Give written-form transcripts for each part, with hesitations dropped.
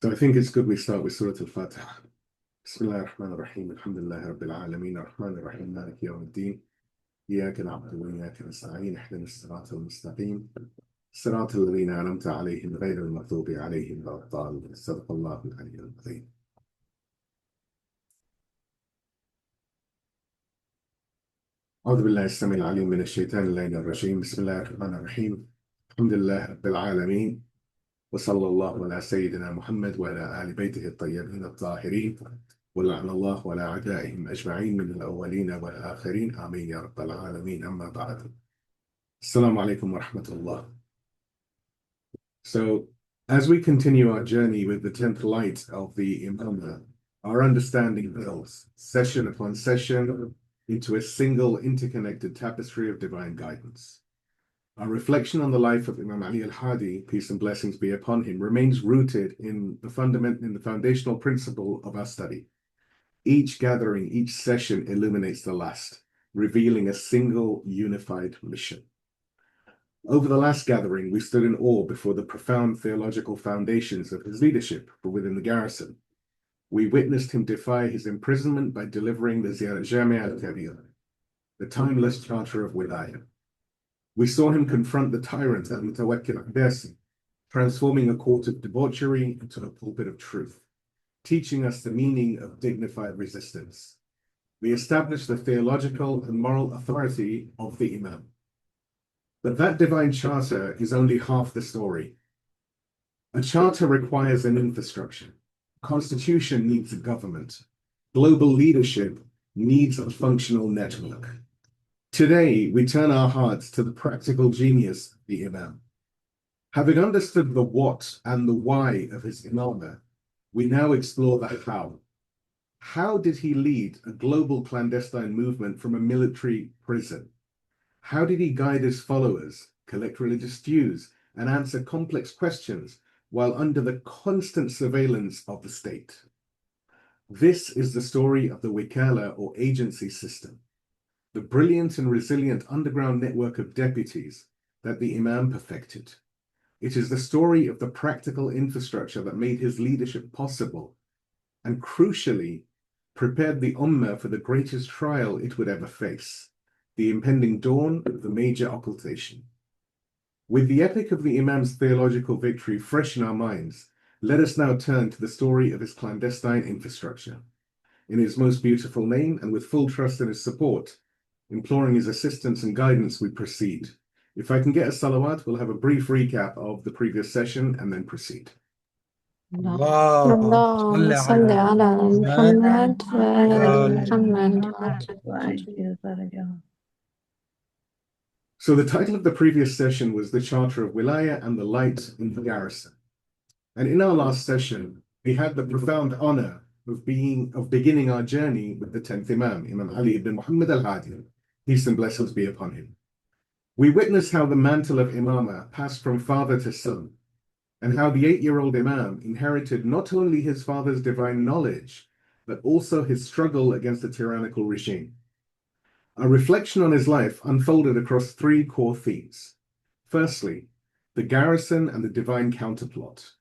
So I think it's good we start with Surah Al-Fatiha. Bismillah ar-Rahman ar-Rahim. Alhamdulillah Rabbil Alameen. Ar-Rahman ar-Rahim. Malik yawm al-Din. إياك نعبد وإياك نستعين. اهدنا الصراط المستقيم. صراط الذين أنعمت عليهم غير المغضوب عليهم ولا الضالين. صدق الله العلي العظيم. أعوذ بالله السميع العليم من الشيطان اللعين الرجيم. بسم الله الرحمن الرحيم. الحمد لله رب العالمين. وصلى الله على سيدنا محمد وعلى آل بيته الطيبين الطاهرين ولعن الله وعلى أعدائهم أجمعين من الأولين والآخرين آمين يا رب العالمين. أما بعد. Assalamu alaikum wa rahmatullah. So, as we continue our journey with the 10th light of the Imamah, our understanding builds session upon session into a single interconnected tapestry of divine guidance. Our reflection on the life of Imam Ali al-Hadi, peace and blessings be upon him, remains rooted in the foundational principle of our study. Each gathering, each session illuminates the last, revealing a single unified mission. Over the last gathering, we stood in awe before the profound theological foundations of his leadership within the garrison. We witnessed him defy his imprisonment by delivering the Ziyarah, the timeless charter of wilayah. We saw him confront the tyrant al-Mutawakkil, transforming a court of debauchery into a pulpit of truth, teaching us the meaning of dignified resistance. We established the theological and moral authority of the Imam. But that divine charter is only half the story. A charter requires an infrastructure. A constitution needs a government. Global leadership needs a functional network. Today, we turn our hearts to the practical genius of the Imam. Having understood the what and the why of his Imamah, we now explore the how. How did he lead a global clandestine movement from a military prison? How did he guide his followers, collect religious dues, and answer complex questions while under the constant surveillance of the state? This is the story of the Wikala or agency system, the brilliant and resilient underground network of deputies that the Imam perfected. It is the story of the practical infrastructure that made his leadership possible and, crucially, prepared the Ummah for the greatest trial it would ever face, the impending dawn of the major occultation. With the epic of the Imam's theological victory fresh in our minds, let us now turn to the story of his clandestine infrastructure. In his most beautiful name and with full trust in his support, imploring his assistance and guidance, we proceed. If I can get a salawat, we'll have a brief recap of the previous session and then proceed. اللهم صل على محمد وآل محمد. So the title of the previous session was The Charter of Wilayah and the Light in the Garrison. And in our last session, we had the profound honor of beginning our journey with the 10th Imam, Imam Ali ibn Muhammad al-Hadi, peace and blessings be upon him. We witnessed how the mantle of Imamah passed from father to son, and how the 8-year-old Imam inherited not only his father's divine knowledge, but also his struggle against the tyrannical regime. Our reflection on his life unfolded across 3 core themes. Firstly, the garrison and the divine counterplot.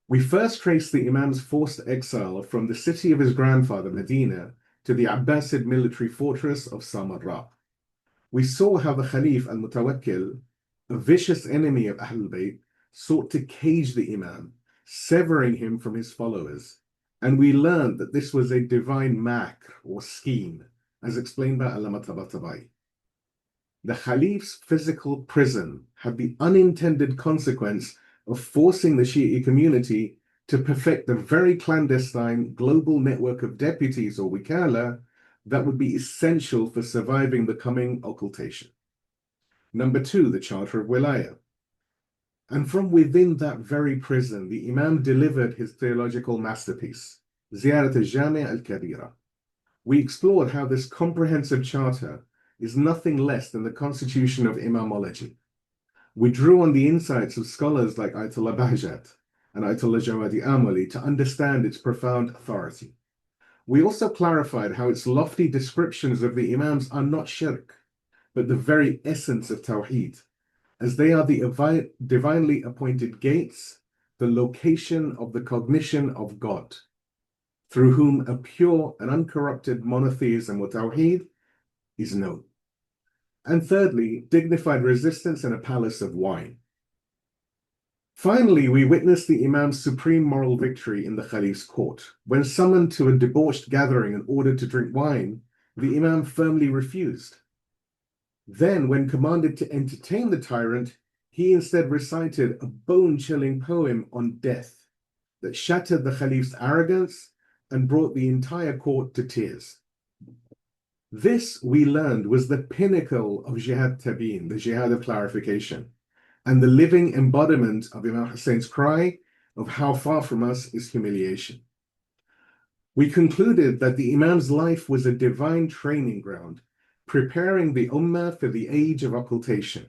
We first traced the Imam's forced exile from the city of his grandfather, Medina, to the Abbasid military fortress of Samarra. We saw how the Khalif al-Mutawakkil, a vicious enemy of Ahlulbayt, sought to cage the Imam, severing him from his followers. And we learned that this was a divine makr or scheme, as explained by Allama Tabatabai. The Khalif's physical prison had the unintended consequence of forcing the Shia community to perfect the very clandestine global network of deputies or Wikala that would be essential for surviving the coming occultation. Number 2, the Charter of Wilayah. And from within that very prison, the Imam delivered his theological masterpiece, Ziyarah al-Jami'ah. We explored how this comprehensive charter is nothing less than the constitution of imamology. We drew on the insights of scholars like Ayatollah Bahjat and Ayatollah Jawadi Amali to understand its profound authority. We also clarified how its lofty descriptions of the Imams are not shirk, but the very essence of Tawheed, as they are the divinely appointed gates, the location of the cognition of God, through whom a pure and uncorrupted monotheism or tawheed is known. And thirdly, dignified resistance in a palace of wine. Finally, we witnessed the Imam's supreme moral victory in the Caliph's court. When summoned to a debauched gathering and ordered to drink wine, the Imam firmly refused. Then, when commanded to entertain the tyrant, he instead recited a bone-chilling poem on death that shattered the Caliph's arrogance and brought the entire court to tears. This, we learned, was the pinnacle of Jihad Tabyeen, the jihad of clarification, and the living embodiment of Imam Hussein's cry of how far from us is humiliation. We concluded that the Imam's life was a divine training ground, preparing the Ummah for the age of occultation,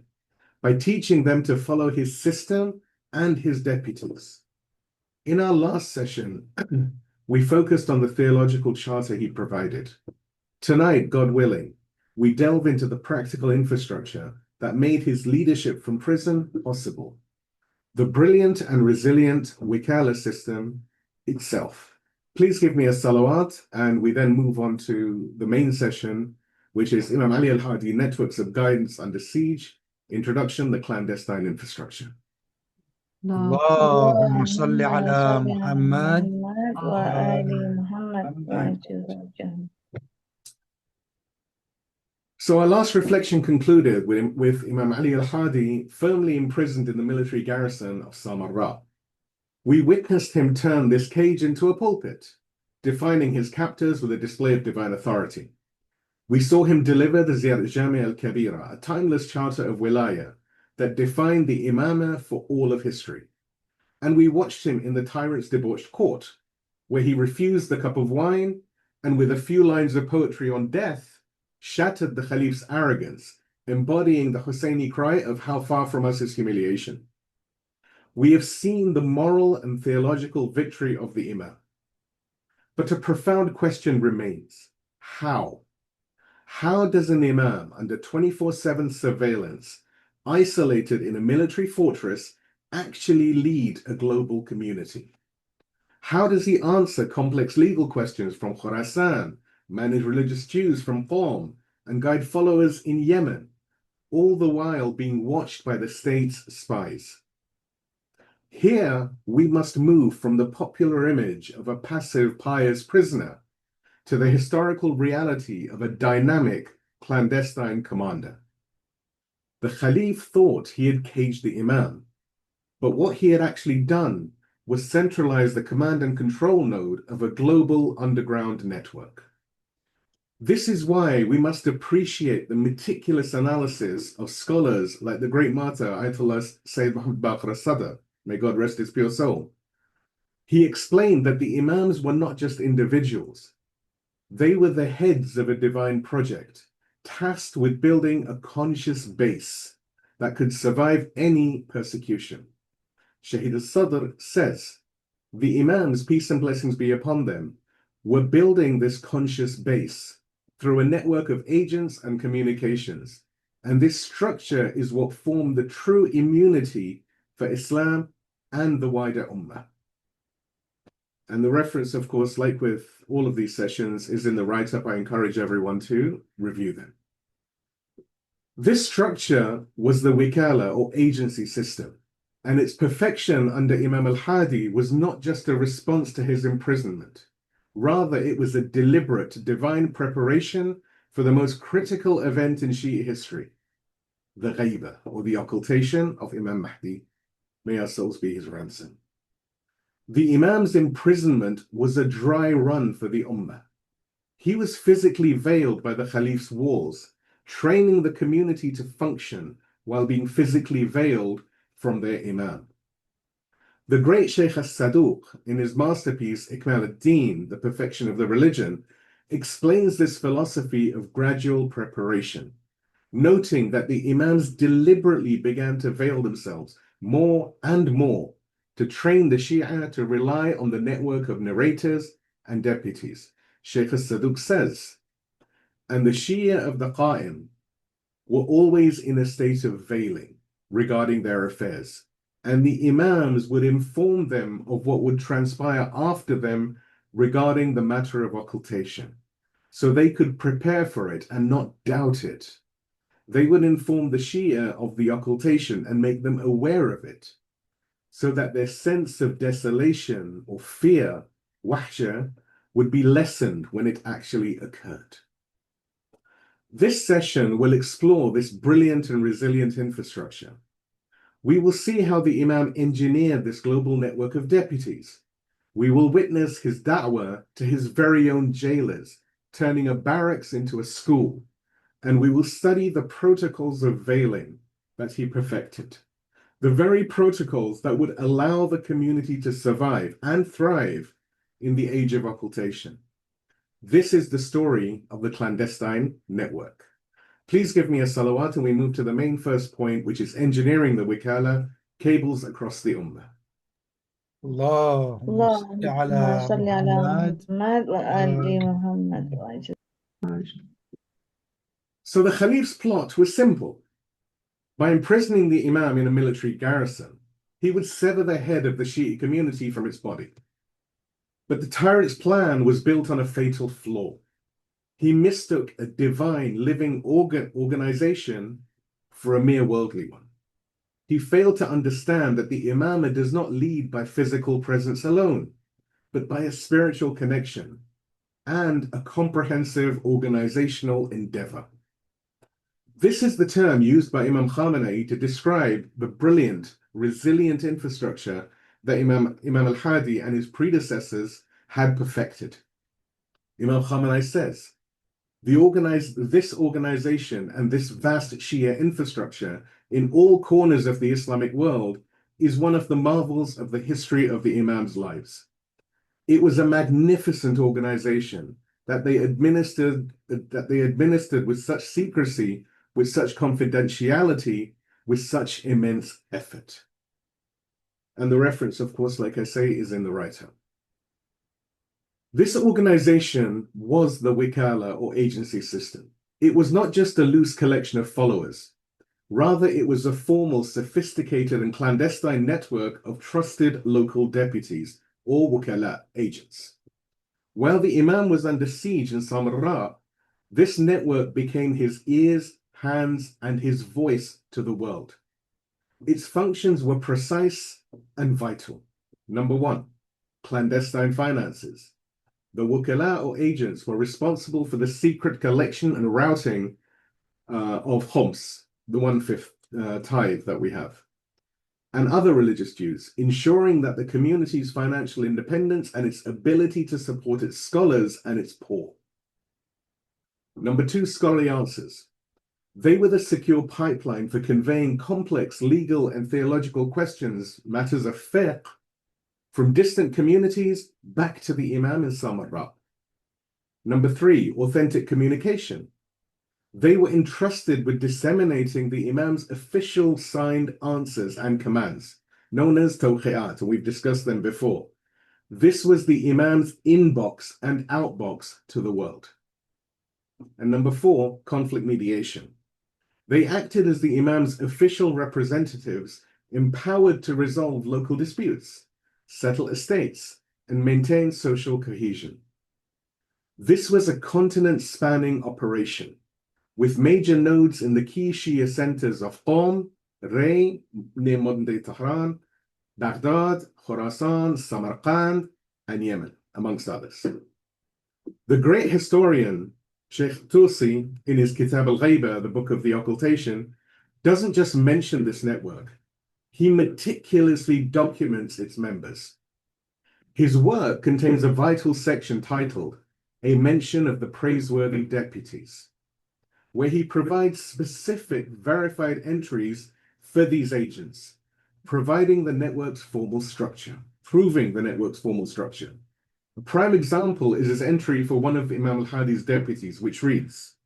by teaching them to follow his system and his deputies. In our last session, we focused on the theological charter he provided. Tonight, God willing, we delve into the practical infrastructure that made his leadership from prison possible, the brilliant and resilient Wikala system itself. Please give me a salawat, and we then move on to the main session, which is Imam Ali al-Hadi, Networks of Guidance Under Siege, Introduction, the Clandestine Infrastructure. اللهم صل على محمد وآل محمد. So our last reflection concluded with Imam Ali al-Hadi firmly imprisoned in the military garrison of Samarra. We witnessed him turn this cage into a pulpit, defining his captors with a display of divine authority. We saw him deliver the Ziyarah al-Kabira, a timeless charter of wilayah that defined the Imamah for all of history. And we watched him in the tyrant's debauched court, where he refused the cup of wine and with a few lines of poetry on death, shattered the Caliph's arrogance, embodying the Husseini cry of how far from us is humiliation. We have seen the moral and theological victory of the Imam. But a profound question remains: how? How does an Imam under 24/7 surveillance, isolated in a military fortress, actually lead a global community? How does he answer complex legal questions from Khorasan, manage religious Jews from Qom, and guide followers in Yemen, all the while being watched by the state's spies? Here, we must move from the popular image of a passive, pious prisoner to the historical reality of a dynamic, clandestine commander. The Khalif thought he had caged the Imam, but what he had actually done was centralize the command and control node of a global underground network. This is why we must appreciate the meticulous analysis of scholars like the great martyr Ayatollah Sayyid Muhammad Baqir al-Sadr, may God rest his pure soul. He explained that the Imams were not just individuals. They were the heads of a divine project, tasked with building a conscious base that could survive any persecution. Shaykh al-Sadr says, the Imams, peace and blessings be upon them, were building this conscious base through a network of agents and communications. And this structure is what formed the true immunity for Islam and the wider Ummah. And the reference, of course, like with all of these sessions, is in the write-up. I encourage everyone to review them. This structure was the Wikala or agency system, and its perfection under Imam al-Hadi was not just a response to his imprisonment. Rather, it was a deliberate divine preparation for the most critical event in Shia history, the Ghaybah, or the occultation of Imam Mahdi. May our souls be his ransom. The Imam's imprisonment was a dry run for the Ummah. He was physically veiled by the Caliph's walls, training the community to function while being physically veiled from their Imam. The great Sheikh al-Saduq, in his masterpiece Ikmal ad-Din, The Perfection of the Religion, explains this philosophy of gradual preparation, noting that the Imams deliberately began to veil themselves more and more to train the Shia to rely on the network of narrators and deputies. Sheikh al-Saduq says, and the Shia of the Qa'im were always in a state of veiling regarding their affairs, and the Imams would inform them of what would transpire after them regarding the matter of occultation, so they could prepare for it and not doubt it. They would inform the Shia of the occultation and make them aware of it, so that their sense of desolation or fear, wahsha, would be lessened when it actually occurred. This session will explore this brilliant and resilient infrastructure. We will see how the Imam engineered this global network of deputies. We will witness his da'wah to his very own jailers, turning a barracks into a school, and we will study the protocols of veiling that he perfected, the very protocols that would allow the community to survive and thrive in the age of occultation. This is the story of the clandestine network. Please give me a salawat and we move to the main first point, which is engineering the Wikala, cables across the Ummah. اللهم صل على اللهم صل على محمد محمد وآل محمد. So the Caliph's plot was simple. By imprisoning the Imam in a military garrison, he would sever the head of the Shiite community from its body. But the tyrant's plan was built on a fatal flaw. He mistook a divine living organization for a mere worldly one. He failed to understand that the Imamah does not lead by physical presence alone, but by a spiritual connection and a comprehensive organizational endeavor. This is the term used by Imam Khamenei to describe the brilliant, resilient infrastructure that Imam al-Hadi and his predecessors had perfected. Imam Khamenei says, this organization and this vast Shia infrastructure in all corners of the Islamic world is one of the marvels of the history of the Imams' lives. It was a magnificent organization that they administered with such secrecy, with such confidentiality, with such immense effort. And the reference, of course, like I say, is in the writer. This organization was the Wikala or agency system. It was not just a loose collection of followers. Rather, it was a formal, sophisticated and clandestine network of trusted local deputies or Wikala agents. While the Imam was under siege in Samarra, this network became his ears, hands, and his voice to the world. Its functions were precise and vital. Number one, clandestine finances. The Wikala or agents were responsible for the secret collection and routing of Khums, the 1/5 tithe that we have, and other religious dues, ensuring that the community's financial independence and its ability to support its scholars and its poor. Number two, scholarly answers. They were the secure pipeline for conveying complex legal and theological questions, matters of fiqh, from distant communities back to the Imam in Samarra. Number three, authentic communication. They were entrusted with disseminating the Imam's official signed answers and commands, known as tawqi'at, and we've discussed them before. This was the Imam's inbox and outbox to the world. And number four, conflict mediation. They acted as the Imam's official representatives, empowered to resolve local disputes, settle estates, and maintain social cohesion. This was a continent-spanning operation, with major nodes in the key Shia centers of Qom, Ray, near modern-day Tehran, Baghdad, Khorasan, Samarkand, and Yemen, amongst others. The great historian Sheikh Tusi, in his Kitab al-Ghaybah, the book of the Occultation, doesn't just mention this network. He meticulously documents its members. His work contains a vital section titled A Mention of the Praiseworthy Deputies, where he provides specific verified entries for these agents, proving the network's formal structure. A prime example is his entry for one of Imam al-Hadi's deputies, which reads,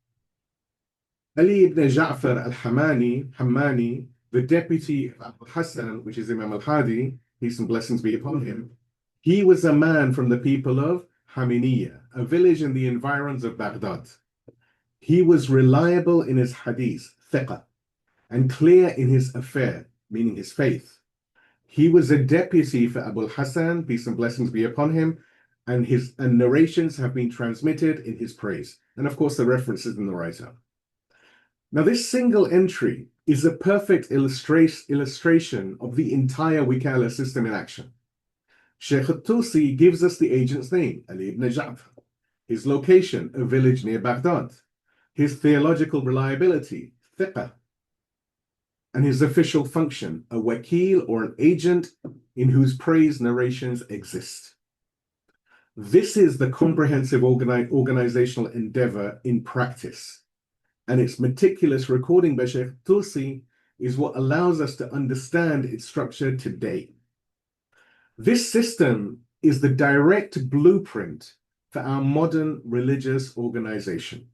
Ali ibn Ja'far al-Hammani, the deputy of al-Hassan, which is Imam al-Hadi, peace and blessings be upon him, he was a man from the people of Haminiya, a village in the environs of Baghdad. He was reliable in his hadith, thiqah, and clear in his affair, meaning his faith, He was a deputy for Abu al-Hasan, peace and blessings be upon him, and his narrations have been transmitted in his praise. And of course, the references in the write-up. Now, this single entry is a perfect illustration of the entire Wikala system in action. Sheikh al-Tusi gives us the agent's name, Ali ibn Ja'far, his location, a village near Baghdad, his theological reliability, fiqh, and his official function, a wakil or an agent in whose praise narrations exist. This is the comprehensive organizational endeavor in practice, and its meticulous recording by Sheikh Tusi is what allows us to understand its structure today. This system is the direct blueprint for our modern religious organization.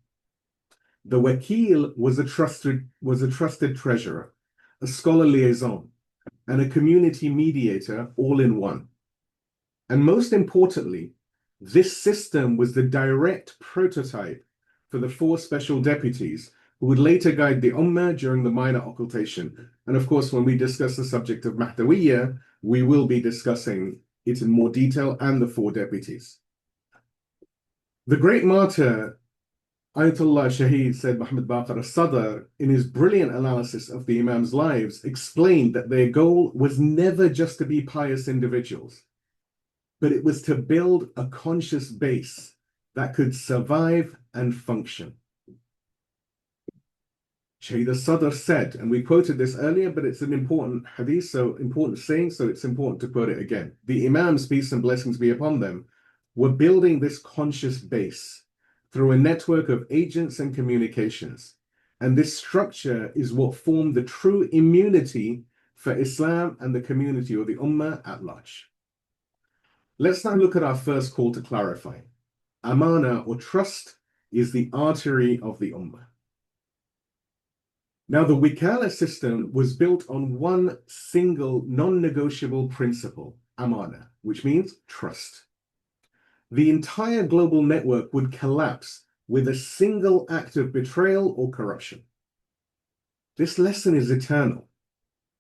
The wakil was a trusted treasurer, a scholar liaison, and a community mediator all in one. And most importantly, this system was the direct prototype for the 4 special deputies who would later guide the Ummah during the minor occultation. And of course, when we discuss the subject of Mahdawiyya, we will be discussing it in more detail and the 4 deputies. The great martyr, Ayatollah Shaheed Sayyid Muhammad Baqir al-Sadr, in his brilliant analysis of the Imam's lives, explained that their goal was never just to be pious individuals, but it was to build a conscious base that could survive and function. Shaheed al-Sadr said, and we quoted this earlier, but it's an important hadith, so important saying, so it's important to quote it again. The Imams, peace and blessings be upon them, were building this conscious base through a network of agents and communications. And this structure is what formed the true immunity for Islam and the community or the Ummah at large. Let's now look at our first call to clarify. Amanah or trust is the artery of the Ummah. Now, the Wikala system was built on one single non-negotiable principle, Amanah, which means trust. The entire global network would collapse with a single act of betrayal or corruption. This lesson is eternal,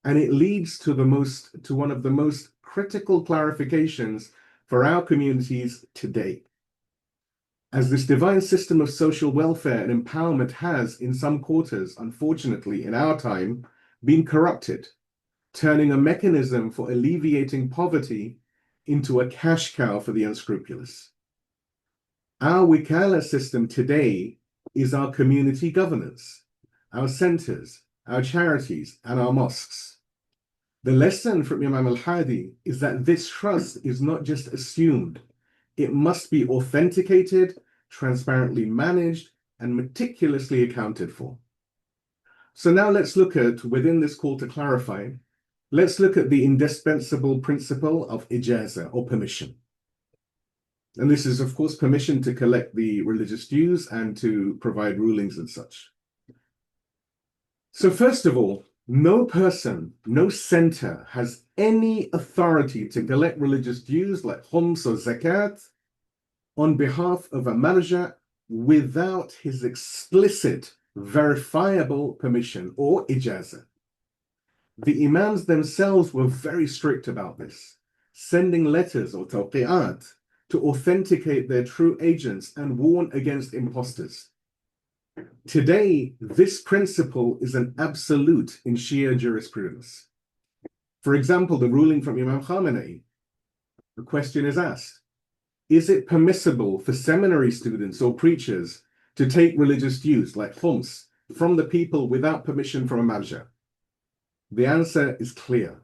and it leads to one of the most critical clarifications for our communities today. As this divine system of social welfare and empowerment has, in some quarters, unfortunately in our time, been corrupted, turning a mechanism for alleviating poverty into a cash cow for the unscrupulous. Our Wikala system today is our community governance, our centers, our charities, and our mosques. The lesson from Imam al-Hadi is that this trust is not just assumed, it must be authenticated, transparently managed, and meticulously accounted for. So now let's look at, within this call to clarify, let's look at the indispensable principle of Ijazah or permission. And this is, of course, permission to collect the religious dues and to provide rulings and such. So first of all, no person, no center has any authority to collect religious dues like Khums or zakat on behalf of a Marja without his explicit, verifiable permission or Ijazah. The Imams themselves were very strict about this, sending letters or tawqi'at to authenticate their true agents and warn against imposters. Today, this principle is an absolute in Shia jurisprudence. For example, the ruling from Imam Khamenei, the question is asked, is it permissible for seminary students or preachers to take religious dues like Khums from the people without permission from a Marja? The answer is clear.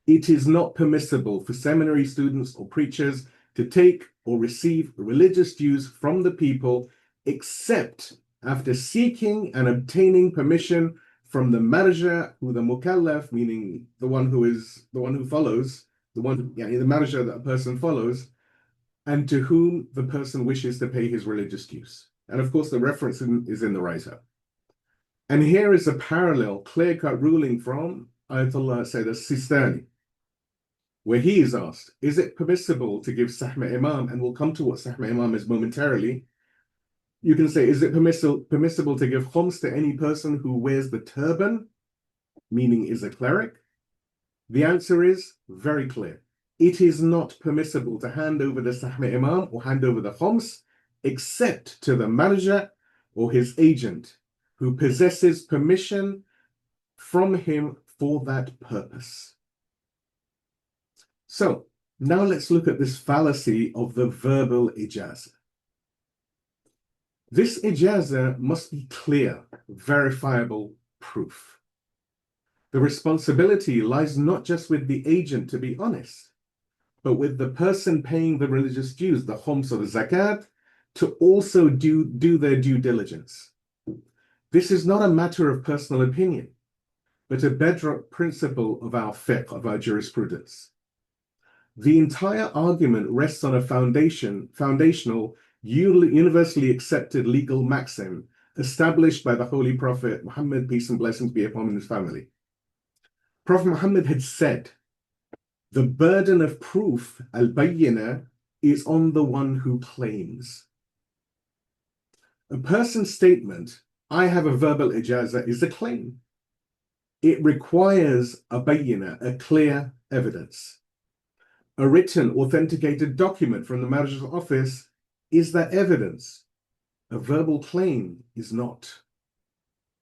It is not permissible for seminary students or preachers to take or receive religious dues from the people except after seeking and obtaining permission from the Marja, who the Mukallaf, meaning the one who follows, the Marja that a person follows, and to whom the person wishes to pay his religious dues. And of course, the reference is in the write-up. And here is a parallel, clear-cut ruling from Ayatollah Sayyid al-Sistani, where he is asked, is it permissible to give Sehm-e-Imam, and we'll come to what Sehm-e-Imam is momentarily. You can say, is it permissible to give Khums to any person who wears the turban, meaning is a cleric? The answer is very clear. It is not permissible to hand over the Sehm-e-Imam or hand over the Khums except to the Marja or his agent who possesses permission from him for that purpose. So now let's look at this fallacy of the verbal Ijazah. This Ijazah must be clear, verifiable proof. The responsibility lies not just with the agent to be honest, but with the person paying the religious dues, the Khums or the Zakat, to also do their due diligence. This is not a matter of personal opinion, but a bedrock principle of our fiqh, of our jurisprudence. The entire argument rests on a foundational, universally accepted legal maxim established by the Holy Prophet Muhammad, peace and blessings be upon him and his family. Prophet Muhammad had said, the burden of proof, al-Bayyinah, is on the one who claims. A person's statement, I have a verbal ijazah, is a claim. It requires a bayyinah, a clear evidence. A written, authenticated document from the Marja's office is that evidence. A verbal claim is not.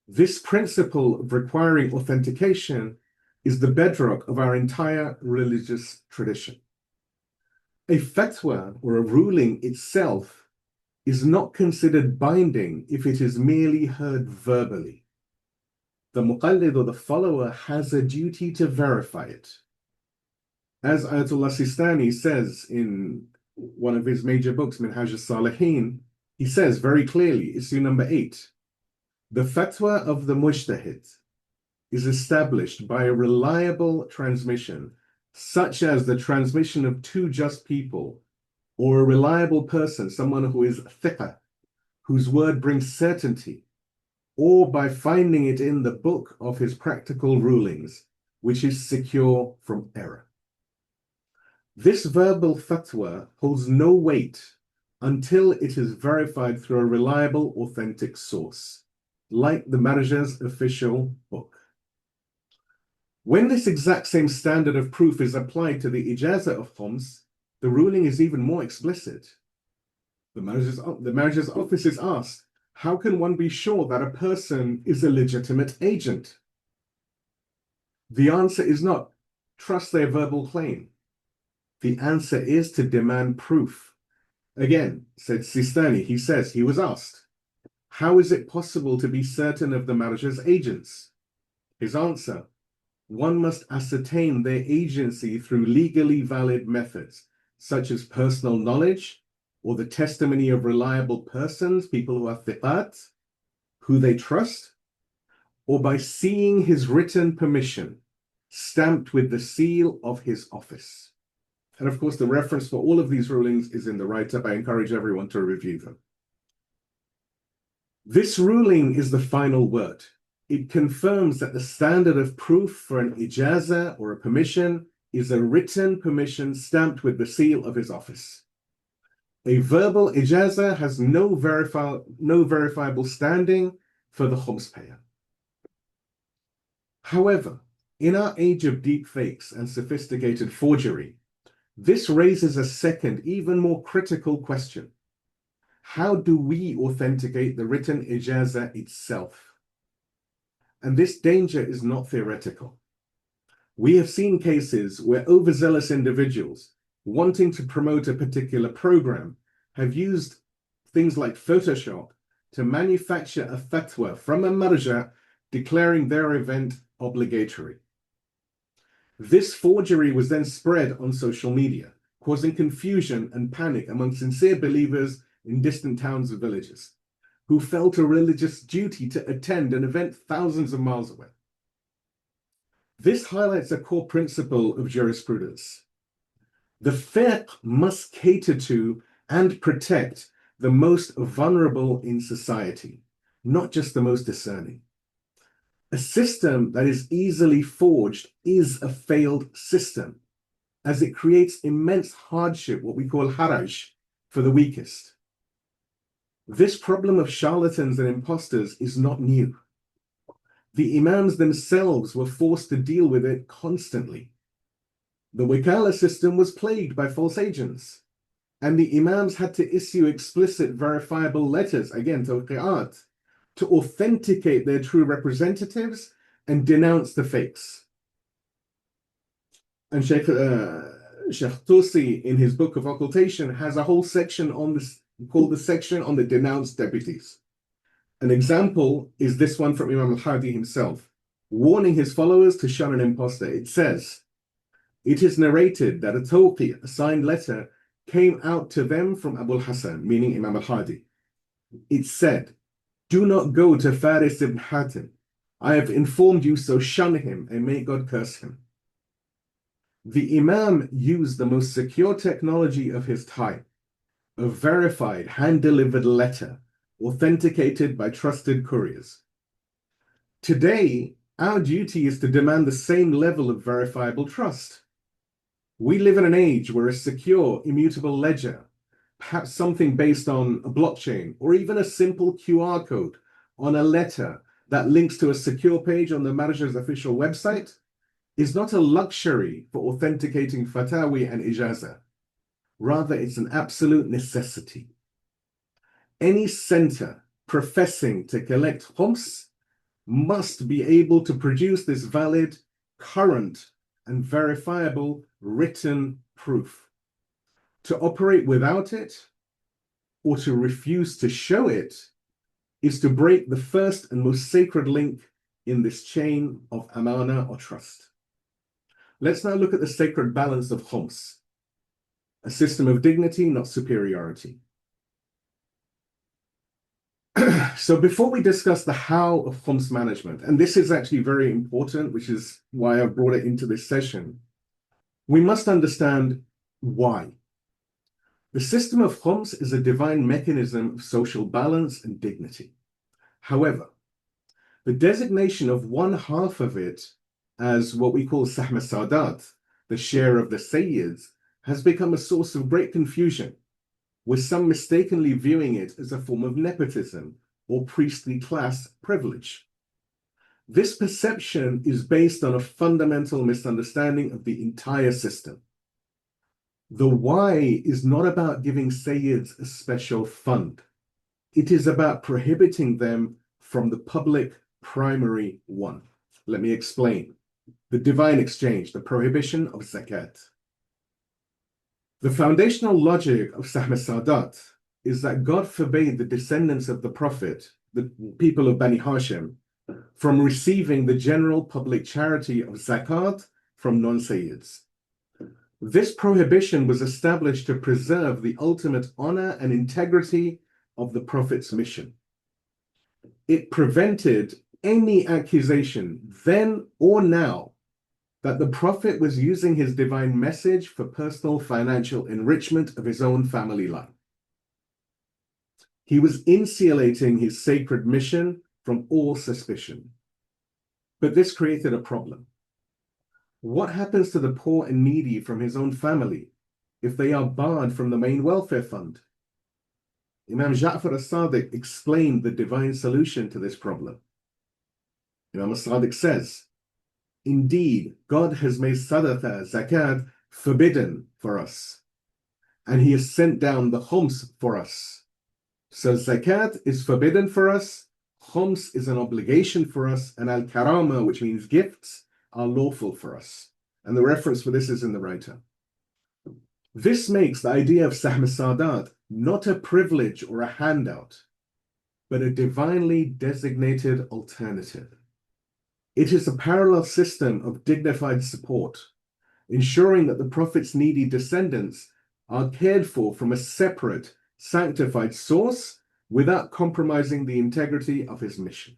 This principle of requiring authentication is the bedrock of our entire religious tradition. A fatwa or a ruling itself is not considered binding if it is merely heard verbally. The muqallid or the follower has a duty to verify it. As Ayatollah Sistani says in one of his major books, Minhaj al-Salihin, he says very clearly, issue number 8, the fatwa of the mujtahid is established by a reliable transmission, such as the transmission of two just people, or a reliable person, someone who is thiqah, whose word brings certainty, or by finding it in the book of his practical rulings, which is secure from error. This verbal fatwa holds no weight until it is verified through a reliable, authentic source, like the Marja's official book. When this exact same standard of proof is applied to the Ijazah of Khums, the ruling is even more explicit. The Marja's office is asked, how can one be sure that a person is a legitimate agent? The answer is not, trust their verbal claim. The answer is to demand proof. Again, said Sistani, he says, he was asked, how is it possible to be certain of the Marja's agents? His answer, one must ascertain their agency through legally valid methods, such as personal knowledge, or the testimony of reliable persons, people who are thiqat, who they trust, or by seeing his written permission, stamped with the seal of his office. And of course, the reference for all of these rulings is in the write-up. I encourage everyone to review them. This ruling is the final word. It confirms that the standard of proof for an ijazah or a permission is a written permission stamped with the seal of his office. A verbal ijazah has no verifiable standing for the Khums payer. However, in our age of deep fakes and sophisticated forgery, this raises a second, even more critical question. How do we authenticate the written ijazah itself? And this danger is not theoretical. We have seen cases where overzealous individuals wanting to promote a particular program have used things like Photoshop to manufacture a fatwa from a marja declaring their event obligatory. This forgery was then spread on social media, causing confusion and panic among sincere believers in distant towns and villages, who felt a religious duty to attend an event thousands of miles away. This highlights a core principle of jurisprudence. The fiqh must cater to and protect the most vulnerable in society, not just the most discerning. A system that is easily forged is a failed system, as it creates immense hardship, what we call haraj, for the weakest. This problem of charlatans and imposters is not new. The imams themselves were forced to deal with it constantly, The Wikala system was plagued by false agents, and the Imams had to issue explicit verifiable letters, again, tawqi'at, to authenticate their true representatives and denounce the fakes. And Sheikh Tusi, in his book of Occultation, has a whole section on this, called the section on the denounced deputies. An example is this one from Imam al-Hadi himself, warning his followers to shun an impostor. It says, "It is narrated that a tawqi, a signed letter, came out to them from Abu al-Hasan," meaning Imam al-Hadi. It said, "Do not go to Faris ibn Hatim. I have informed you, so shun him, and may God curse him." The Imam used the most secure technology of his time, a verified, hand-delivered letter, authenticated by trusted couriers. Today, our duty is to demand the same level of verifiable trust. We live in an age where a secure, immutable ledger, perhaps something based on a blockchain, or even a simple QR code on a letter that links to a secure page on the Marja's official website, is not a luxury for authenticating fatawi and ijazah. Rather, it's an absolute necessity. Any center professing to collect Khums must be able to produce this valid, current, and verifiable written proof. To operate without it, or to refuse to show it, is to break the first and most sacred link in this chain of Amanah or trust. Let's now look at the sacred balance of Khums, a system of dignity, not superiority. So before we discuss the how of Khums management, and this is actually very important, which is why I brought it into this session, we must understand why. The system of Khums is a divine mechanism of social balance and dignity. However, the designation of one half of it as what we call Sehm-e-Sadaat, the share of the Sayyids, has become a source of great confusion, with some mistakenly viewing it as a form of nepotism or priestly class privilege. This perception is based on a fundamental misunderstanding of the entire system. The why is not about giving Sayyids a special fund. It is about prohibiting them from the public primary one. Let me explain. The divine exchange, the prohibition of zakat. The foundational logic of Sehm-e-Sadaat is that God forbade the descendants of the Prophet, the people of Bani Hashim, from receiving the general public charity of zakat from non-Sayyids. This prohibition was established to preserve the ultimate honor and integrity of the Prophet's mission. It prevented any accusation, then or now, that the Prophet was using his divine message for personal financial enrichment of his own family line. He was insulating his sacred mission from all suspicion. But this created a problem. What happens to the poor and needy from his own family if they are barred from the main welfare fund? Imam Ja'far al-Sadiq explained the divine solution to this problem. Imam al-Sadiq says, "Indeed, God has made sadaqah, zakat, forbidden for us, and He has sent down the khums for us. So zakat is forbidden for us, khums is an obligation for us, and al-karama, which means gifts, are lawful for us." And the reference for this is in the writer. This makes the idea of Sehm-e-Sadaat not a privilege or a handout, but a divinely designated alternative. It is a parallel system of dignified support, ensuring that the Prophet's needy descendants are cared for from a separate, sanctified source without compromising the integrity of his mission.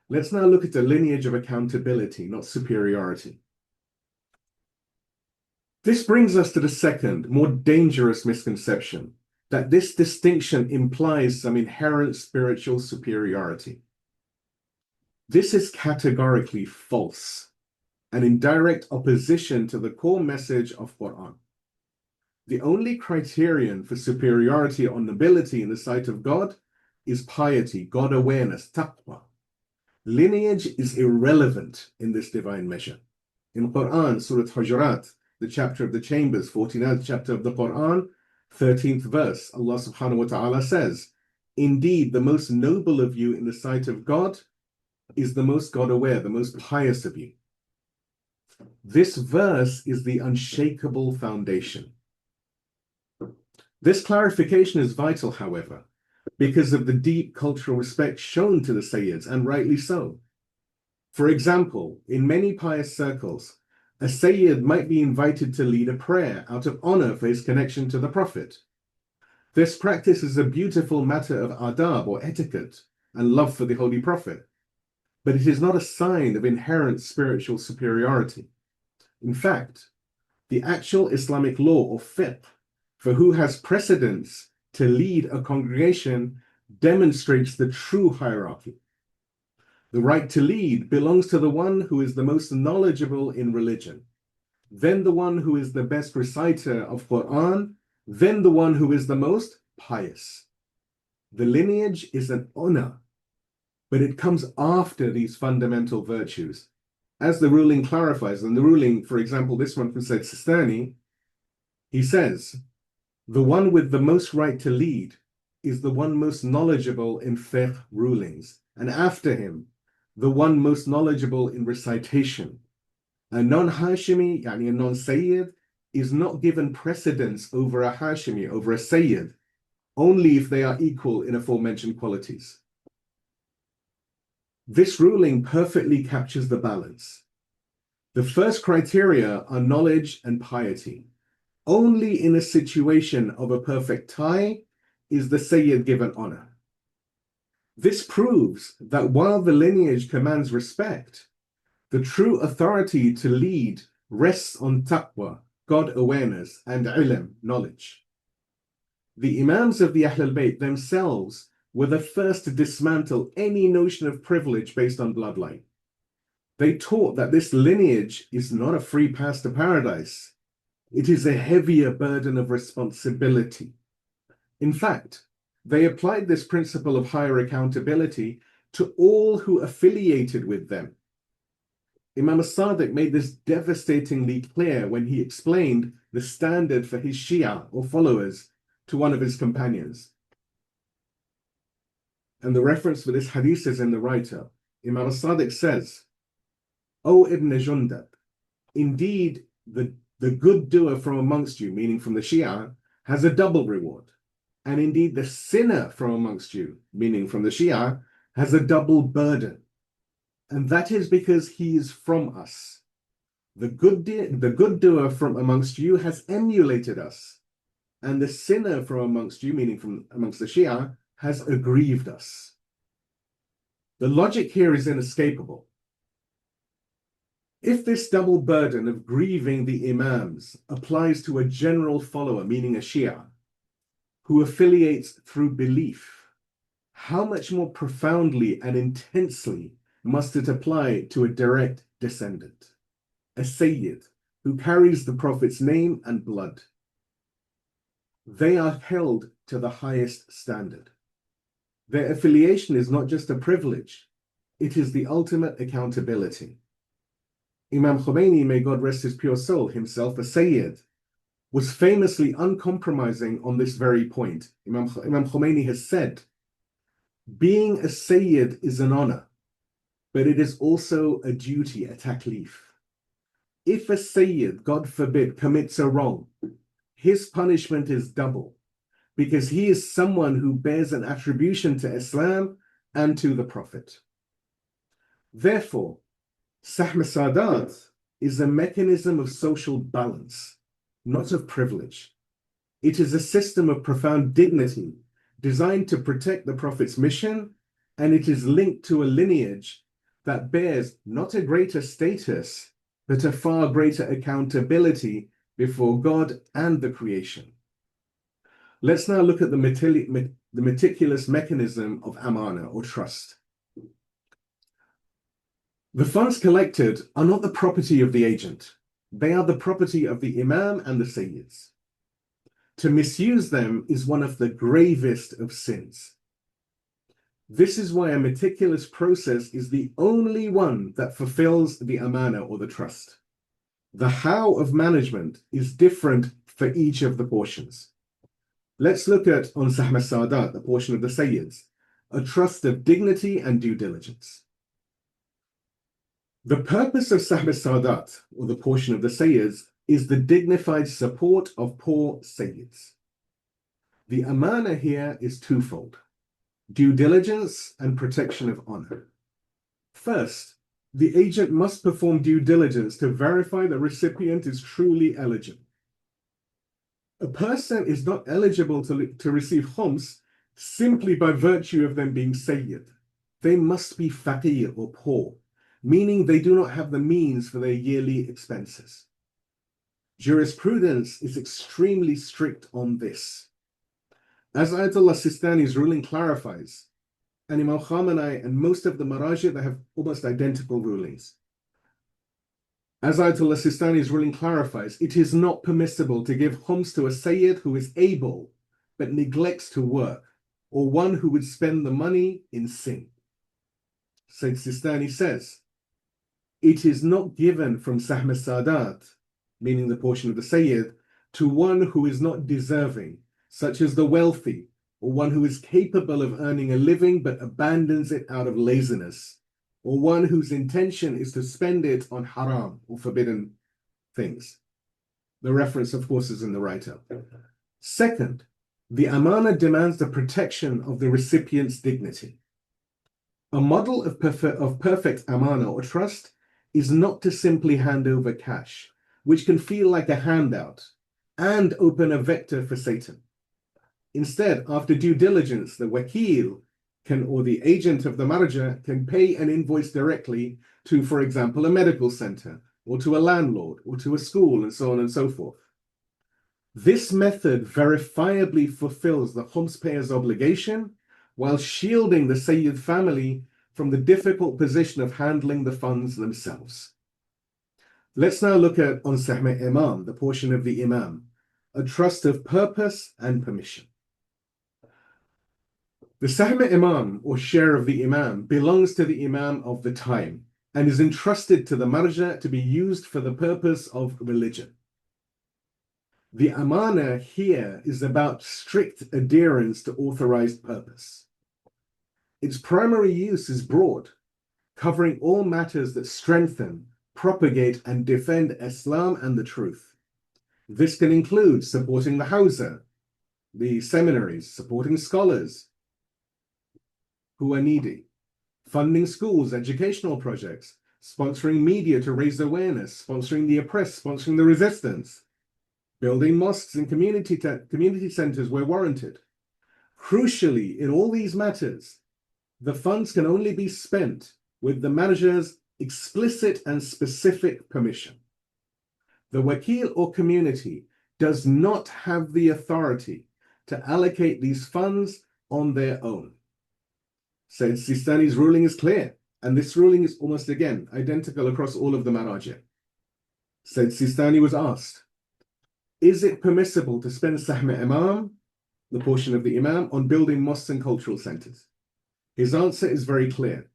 Let's now look at the lineage of accountability, not superiority. This brings us to the second, more dangerous misconception, that this distinction implies some inherent spiritual superiority. This is categorically false and in direct opposition to the core message of Quran. The only criterion for superiority or nobility in the sight of God is piety, God awareness, taqwa. Lineage is irrelevant in this divine measure. In Quran, Surah Hujurat, the chapter of the chambers, 49th chapter of the Quran, 13th verse, Allah subhanahu wa ta'ala says, "Indeed, the most noble of you in the sight of God is the most God-aware, the most pious of you." This verse is the unshakable foundation. This clarification is vital, however, because of the deep cultural respect shown to the Sayyids, and rightly so. For example, in many pious circles, a Sayyid might be invited to lead a prayer out of honor for his connection to the Prophet. This practice is a beautiful matter of adab or etiquette and love for the Holy Prophet, but it is not a sign of inherent spiritual superiority. In fact, the actual Islamic law or fiqh for who has precedence to lead a congregation demonstrates the true hierarchy. The right to lead belongs to the one who is the most knowledgeable in religion, then the one who is the best reciter of Quran, then the one who is the most pious. The lineage is an honor, but it comes after these fundamental virtues. As the ruling clarifies, and the ruling, for example, this one from Said Sistani, he says, the one with the most right to lead is the one most knowledgeable in fiqh rulings, and after him, the one most knowledgeable in recitation. A non-Hashimi, yani a non-Sayyid, is not given precedence over a Hashimi, over a Sayyid, only if they are equal in aforementioned qualities. This ruling perfectly captures the balance. The first criteria are knowledge and piety. Only in a situation of a perfect tie is the Sayyid given honor. This proves that while the lineage commands respect, the true authority to lead rests on taqwa, God awareness, and ilm, knowledge. The Imams of the Ahlulbayt themselves were the first to dismantle any notion of privilege based on bloodline. They taught that this lineage is not a free pass to paradise. It is a heavier burden of responsibility. In fact, they applied this principle of higher accountability to all who affiliated with them. Imam al-Sadiq made this devastatingly clear when he explained the standard for his Shia or followers to one of his companions. And the reference for this hadith is in the writer. Imam al-Sadiq says, "O Ibn Jundab, indeed the good doer from amongst you," meaning from the Shia, "has a double reward. And indeed the sinner from amongst you," meaning from the Shia, "has a double burden. And that is because he is from us. The good doer from amongst you has emulated us. And the sinner from amongst you," meaning from amongst the Shia, "has aggrieved us." The logic here is inescapable. If this double burden of grieving the Imams applies to a general follower, meaning a Shia, who affiliates through belief, how much more profoundly and intensely must it apply to a direct descendant, a Sayyid, who carries the Prophet's name and blood? They are held to the highest standard. Their affiliation is not just a privilege, it is the ultimate accountability. Imam Khamenei, may God rest his pure soul, himself a Sayyid, was famously uncompromising on this very point. Imam Khamenei has said, "Being a Sayyid is an honor, but it is also a duty, a taklif. If a Sayyid, God forbid, commits a wrong, his punishment is double, because he is someone who bears an attribution to Islam and to the Prophet." Therefore, Sehm-e-Sadaat is a mechanism of social balance, not of privilege. It is a system of profound dignity designed to protect the Prophet's mission, and it is linked to a lineage that bears not a greater status, but a far greater accountability before God and the creation. Let's now look at the meticulous mechanism of Amanah or trust. The funds collected are not the property of the agent. They are the property of the Imam and the Sayyids. To misuse them is one of the gravest of sins. This is why a meticulous process is the only one that fulfills the Amanah or the trust. The how of management is different for each of the portions. Let's look at on Sehm-e-Sadaat, the portion of the Sayyids, a trust of dignity and due diligence. The purpose of Sehm-e-Sadaat, or the portion of the Sayyids, is the dignified support of poor Sayyids. The Amanah here is twofold: due diligence and protection of honor. First, the agent must perform due diligence to verify the recipient is truly eligible. A person is not eligible to receive Khums simply by virtue of them being Sayyid. They must be faqir or poor, meaning they do not have the means for their yearly expenses. Jurisprudence is extremely strict on this. As Ayatollah Sistani's ruling clarifies, and Imam Khamenei and most of the Marja, they have almost identical rulings. As Ayatollah Sistani's ruling clarifies, it is not permissible to give Khums to a Sayyid who is able but neglects to work, or one who would spend the money in sin. Sayyid Sistani says, it is not given from Sehm-e-Sadaat, meaning the portion of the Sayyid, to one who is not deserving, such as the wealthy, or one who is capable of earning a living but abandons it out of laziness, or one whose intention is to spend it on haram or forbidden things. The reference, of course, is in the write-up. Second, the Amanah demands the protection of the recipient's dignity. A model of perfect Amanah or trust is not to simply hand over cash, which can feel like a handout and open a vector for Satan. Instead, after due diligence, the wakil or the agent of the Marja can pay an invoice directly to, for example, a medical center, or to a landlord, or to a school, and so on and so forth. This method verifiably fulfills the Khums payer's obligation while shielding the Sayyid family from the difficult position of handling the funds themselves. Let's now look at on Sehm-e-Imam, the portion of the Imam, a trust of purpose and permission. The Sehm-e-Imam, or share of the Imam, belongs to the Imam of the time and is entrusted to the Marja to be used for the purpose of religion. The Amanah here is about strict adherence to authorized purpose. Its primary use is broad, covering all matters that strengthen, propagate, and defend Islam and the truth. This can include supporting the Hawza, the seminaries, supporting scholars who are needy, funding schools, educational projects, sponsoring media to raise awareness, sponsoring the oppressed, sponsoring the resistance, building mosques and community centers where warranted. Crucially, in all these matters, the funds can only be spent with the manager's explicit and specific permission. The wakil or community does not have the authority to allocate these funds on their own. Sayyid Sistani's ruling is clear, and this ruling is almost again identical across all of the Marja. Sayyid Sistani was asked, is it permissible to spend Sehm-e-Imam, the portion of the Imam, on building mosques and cultural centers? His answer is very clear.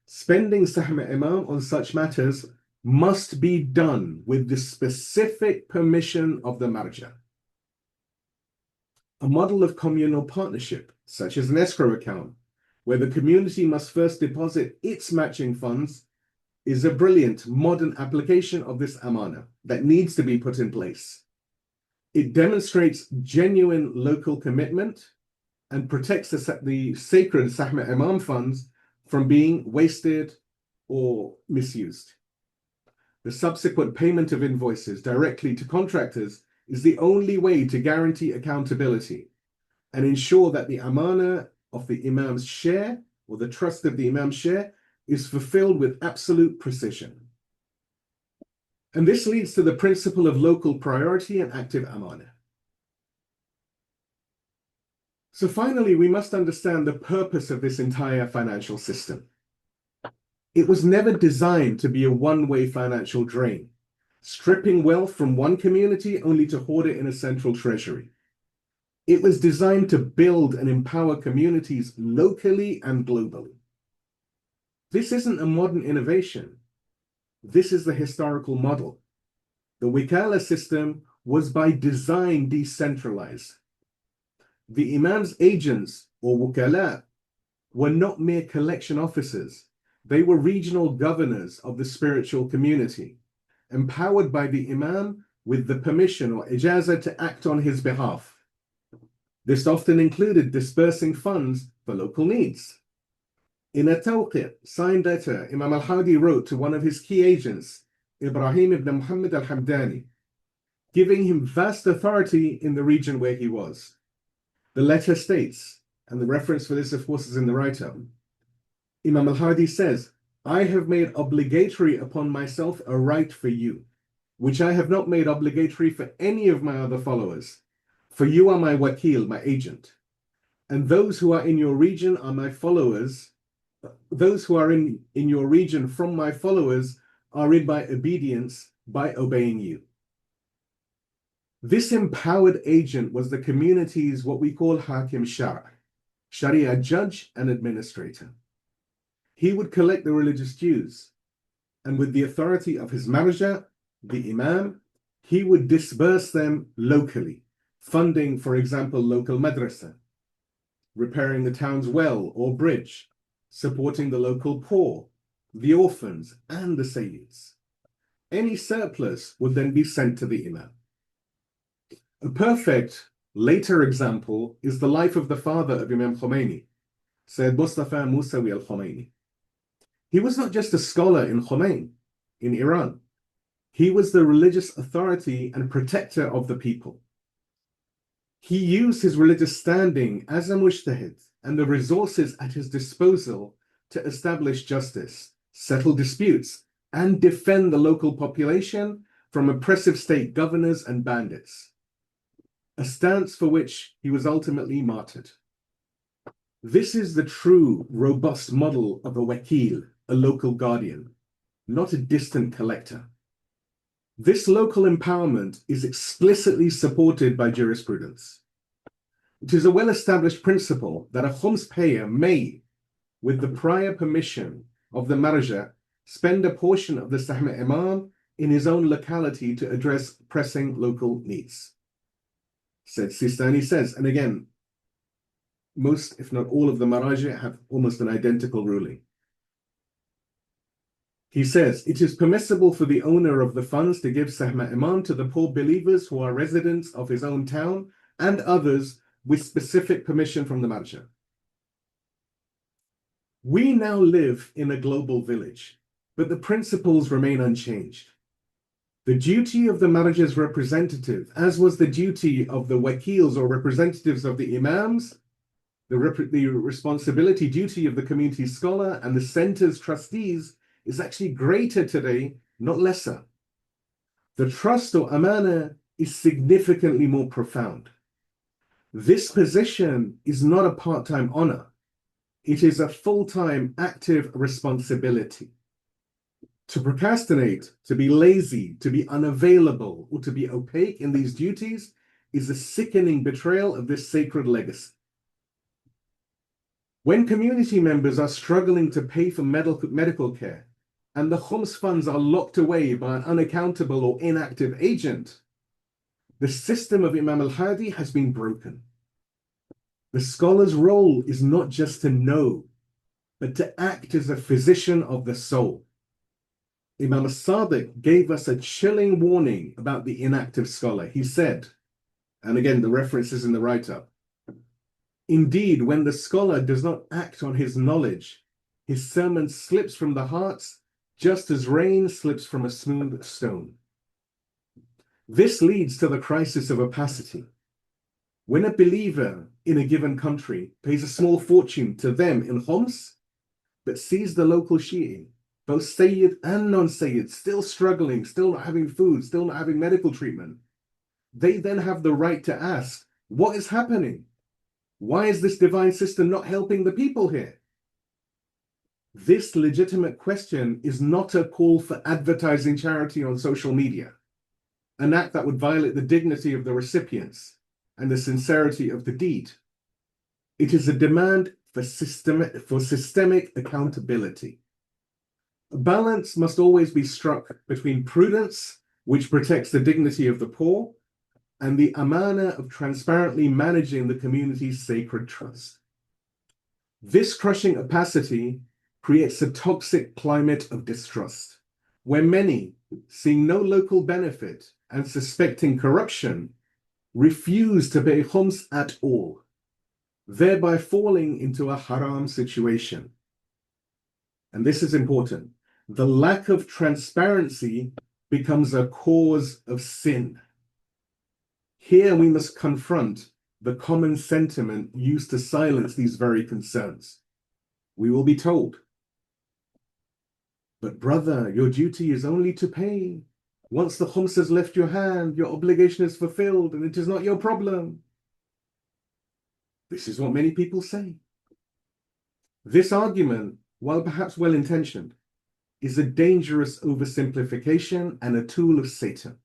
Spending Sehm-e-Imam on such matters must be done with the specific permission of the Marja. A model of communal partnership, such as an escrow account, where the community must first deposit its matching funds, is a brilliant modern application of this Amanah that needs to be put in place. It demonstrates genuine local commitment and protects the sacred Sehm-e-Imam funds from being wasted or misused. The subsequent payment of invoices directly to contractors is the only way to guarantee accountability and ensure that the Amanah of the Imam's share, or the trust of the Imam's share, is fulfilled with absolute precision. And this leads to the principle of local priority and active Amanah. So finally, we must understand the purpose of this entire financial system. It was never designed to be a one-way financial drain, stripping wealth from one community only to hoard it in a central treasury. It was designed to build and empower communities locally and globally. This isn't a modern innovation. This is the historical model. The Wikala system was by design decentralized. The Imam's agents, or Wukala, were not mere collection officers. They were regional governors of the spiritual community, empowered by the Imam with the permission or Ijazah to act on his behalf. This often included dispersing funds for local needs. In a tawqi', signed letter, Imam al-Hadi wrote to one of his key agents, Ibrahim ibn Muhammad al-Hamdani, giving him vast authority in the region where he was. The letter states, and the reference for this, of course, is in the write-up, Imam al-Hadi says, I have made obligatory upon myself a right for you, which I have not made obligatory for any of my other followers. For you are my wakil, my agent, and those who are in your region are my followers. Those who are in your region from my followers are in my obedience by obeying you. This empowered agent was the community's what we call Hakim Shar', Sharia judge and administrator. He would collect the religious dues, and with the authority of his Marja, the Imam, he would disburse them locally, funding, for example, local madrasa, repairing the town's well or bridge, supporting the local poor, the orphans, and the Sayyids. Any surplus would then be sent to the Imam. A perfect later example is the life of the father of Imam Khamenei, Sayyid Mustafa Musawi al-Khamenei. He was not just a scholar in Khomeini, in Iran. He was the religious authority and protector of the people. He used his religious standing as a mujtahid and the resources at his disposal to establish justice, settle disputes, and defend the local population from oppressive state governors and bandits, a stance for which he was ultimately martyred. This is the true, robust model of a wakil, a local guardian, not a distant collector. This local empowerment is explicitly supported by jurisprudence. It is a well-established principle that a Khums payer may, with the prior permission of the Marja, spend a portion of the Sehm-e-Imam in his own locality to address pressing local needs. Said Sistani says, and again, most, if not all, of the Marja have almost an identical ruling. He says, it is permissible for the owner of the funds to give Sehm-e-Imam to the poor believers who are residents of his own town and others with specific permission from the Marja. We now live in a global village, but the principles remain unchanged. The duty of the Marja's representative, as was the duty of the wakils or representatives of the imams, the responsibility, duty of the community scholar and the center's trustees is actually greater today, not lesser. The trust or Amanah is significantly more profound. This position is not a part-time honor. It is a full-time active responsibility. To procrastinate, to be lazy, to be unavailable, or to be opaque in these duties is a sickening betrayal of this sacred legacy. When community members are struggling to pay for medical care and the Khums funds are locked away by an unaccountable or inactive agent, the system of Imam al-Hadi has been broken. The scholar's role is not just to know, but to act as a physician of the soul. Imam al-Sadiq gave us a chilling warning about the inactive scholar. He said, and again, the reference is in the write-up, indeed, when the scholar does not act on his knowledge, his sermon slips from the hearts just as rain slips from a smooth stone. This leads to the crisis of opacity. When a believer in a given country pays a small fortune to them in Khums, but sees the local Shia, both Sayyid and non-Sayyid, still struggling, still not having food, still not having medical treatment, they then have the right to ask, what is happening? Why is this divine system not helping the people here? This legitimate question is not a call for advertising charity on social media, an act that would violate the dignity of the recipients and the sincerity of the deed. It is a demand for systemic accountability. A balance must always be struck between prudence which protects the dignity of the poor, and the Amanah of transparently managing the community's sacred trust. This crushing opacity creates a toxic climate of distrust, where many, seeing no local benefit and suspecting corruption, refuse to pay Khums at all, thereby falling into a haram situation. And this is important. The lack of transparency becomes a cause of sin. Here we must confront the common sentiment used to silence these very concerns. We will be told, but brother, your duty is only to pay. Once the Khums has left your hand, your obligation is fulfilled and it is not your problem. This is what many people say. This argument, while perhaps well-intentioned, is a dangerous oversimplification and a tool of Satan.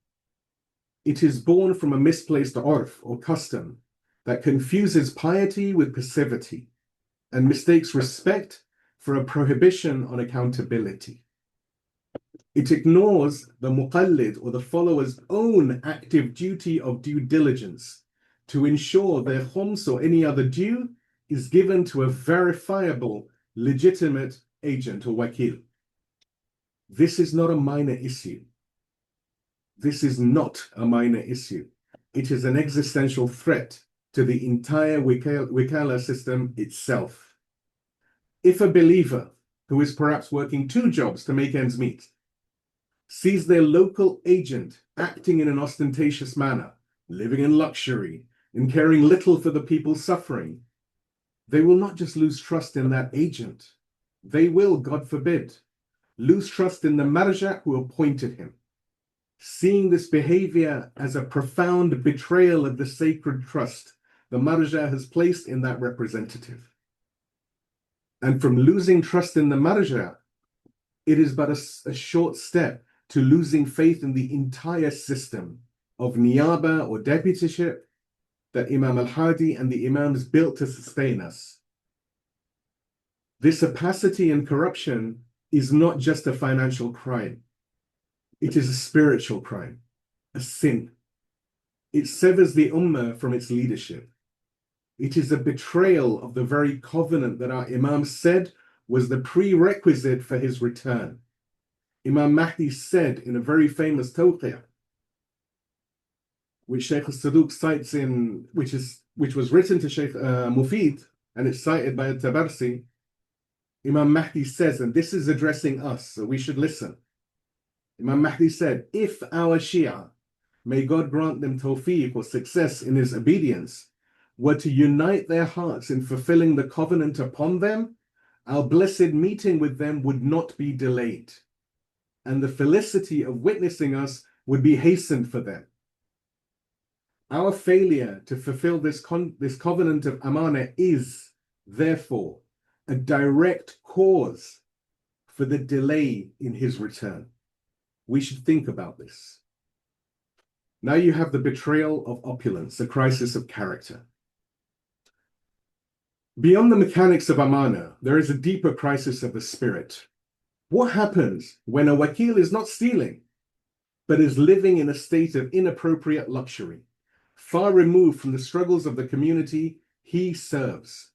It is born from a misplaced urf or custom that confuses piety with passivity and mistakes respect for a prohibition on accountability. It ignores the muqallid or the follower's own active duty of due diligence to ensure their khums or any other due is given to a verifiable, legitimate agent or wakil. This is not a minor issue. This is not a minor issue. It is an existential threat to the entire Wikala system itself. If a believer who is perhaps working 2 jobs to make ends meet sees their local agent acting in an ostentatious manner, living in luxury, and caring little for the people suffering, they will not just lose trust in that agent. They will, God forbid, lose trust in the Marja who appointed him, seeing this behavior as a profound betrayal of the sacred trust the Marja has placed in that representative. And from losing trust in the Marja, it is but a short step to losing faith in the entire system of niyaba or deputyship that Imam al-Hadi and the Imams built to sustain us. This opacity and corruption is not just a financial crime. It is a spiritual crime, a sin. It severs the ummah from its leadership. It is a betrayal of the very covenant that our Imam said was the prerequisite for his return. Imam Mahdi said in a very famous tawqiyah, which Sehm-e-Sadaat cites in, which was written to Sheikh Mufid, and it's cited by al-Tabarsi. Imam Mahdi says, and this is addressing us, so we should listen. Imam Mahdi said, if our Shia, may God grant them tawfiq or success in his obedience, were to unite their hearts in fulfilling the covenant upon them, our blessed meeting with them would not be delayed, and the felicity of witnessing us would be hastened for them. Our failure to fulfill this covenant of Amanah is, therefore, a direct cause for the delay in his return. We should think about this. Now you have the betrayal of opulence, a crisis of character. Beyond the mechanics of Amanah, there is a deeper crisis of the spirit. What happens when a wakil is not stealing, but is living in a state of inappropriate luxury, far removed from the struggles of the community he serves?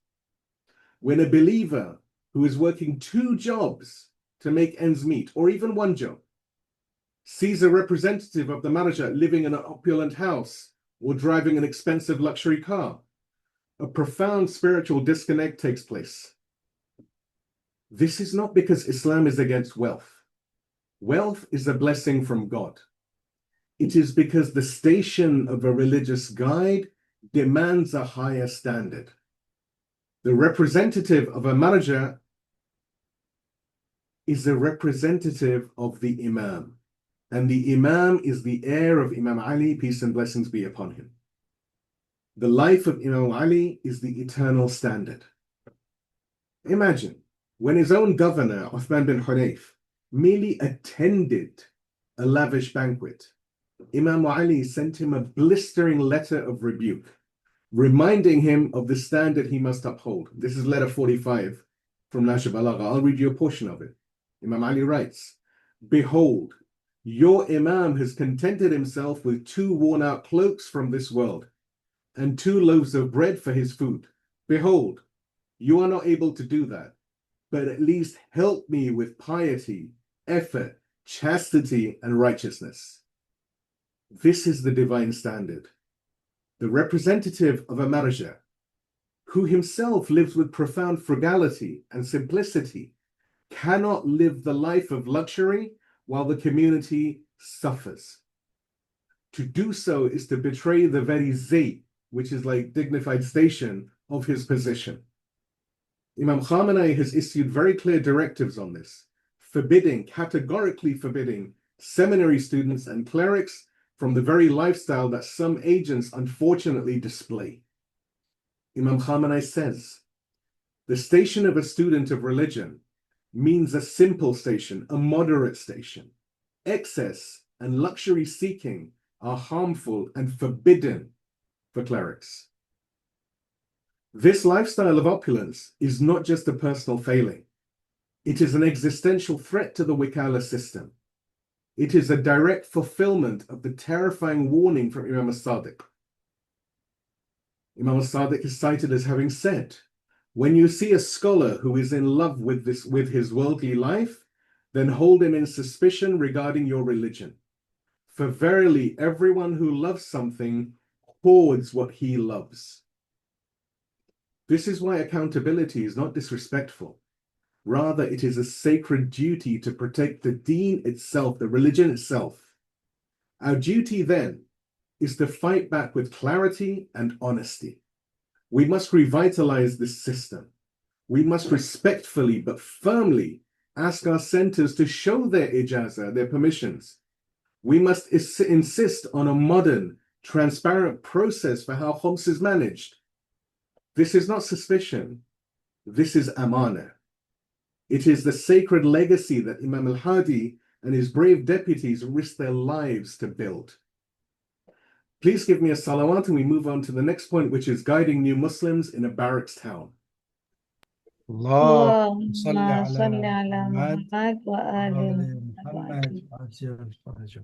When a believer who is working 2 jobs to make ends meet, or even 1 job, sees a representative of the Marja living in an opulent house or driving an expensive luxury car, a profound spiritual disconnect takes place. This is not because Islam is against wealth. Wealth is a blessing from God. It is because the station of a religious guide demands a higher standard. The representative of a Marja is a representative of the Imam, and the Imam is the heir of Imam Ali, peace and blessings be upon him. The life of Imam Ali is the eternal standard. Imagine when his own governor, Uthman bin Hunayf, merely attended a lavish banquet, Imam Ali sent him a blistering letter of rebuke, reminding him of the standard he must uphold. This is letter 45 from Nash Balagha. I'll read you a portion of it. Imam Ali writes, "Behold, Your Imam has contented himself with 2 worn-out cloaks from this world and 2 loaves of bread for his food. Behold, you are not able to do that, but at least help me with piety, effort, chastity, and righteousness. This is the divine standard. The representative of a Marja, who himself lives with profound frugality and simplicity, cannot live the life of luxury while the community suffers. To do so is to betray the very zayt, which is like dignified station of his position. Imam Khamenei has issued very clear directives on this, categorically forbidding seminary students and clerics from the very lifestyle that some agents unfortunately display. Imam Khamenei says, the station of a student of religion means a simple station, a moderate station. Excess and luxury seeking are harmful and forbidden for clerics. This lifestyle of opulence is not just a personal failing. It is an existential threat to the Wikala system. It is a direct fulfillment of the terrifying warning from Imam al-Sadiq. Imam al-Sadiq is cited as having said, when you see a scholar who is in love with his worldly life, then hold him in suspicion regarding your religion. For verily, everyone who loves something hoards what he loves. This is why accountability is not disrespectful. Rather, it is a sacred duty to protect the deen itself, the religion itself. Our duty then is to fight back with clarity and honesty. We must revitalize this system. We must respectfully but firmly ask our centers to show their Ijazah, their permissions. We must insist on a modern, transparent process for how Khums is managed. This is not suspicion. This is Amanah. It is the sacred legacy that Imam al-Hadi and his brave deputies risked their lives to build. Please give me a salawat and we move on to the next point, which is guiding new Muslims in a barracks town. اللهم صل اللهم صل على على محمد محمد وآل وآل محمد. محمد.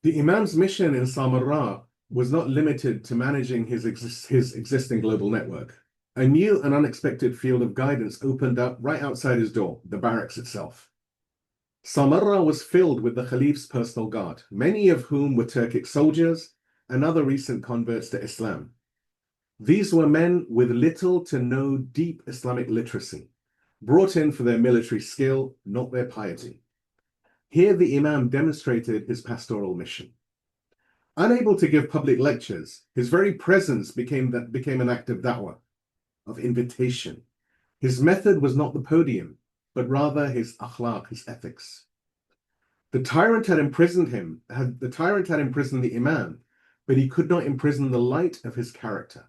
The Imam's mission in Samarra was not limited to managing his existing global network. A new and unexpected field of guidance opened up right outside his door, the barracks itself. Samarra was filled with the Caliph's personal guard, many of whom were Turkic soldiers and other recent converts to Islam. These were men with little to no deep Islamic literacy, brought in for their military skill, not their piety. Here the Imam demonstrated his pastoral mission. Unable to give public lectures, his very presence became an act of da'wah, of invitation. His method was not the podium, but rather his akhlaq, his ethics. The tyrant had imprisoned the Imam, but he could not imprison the light of his character.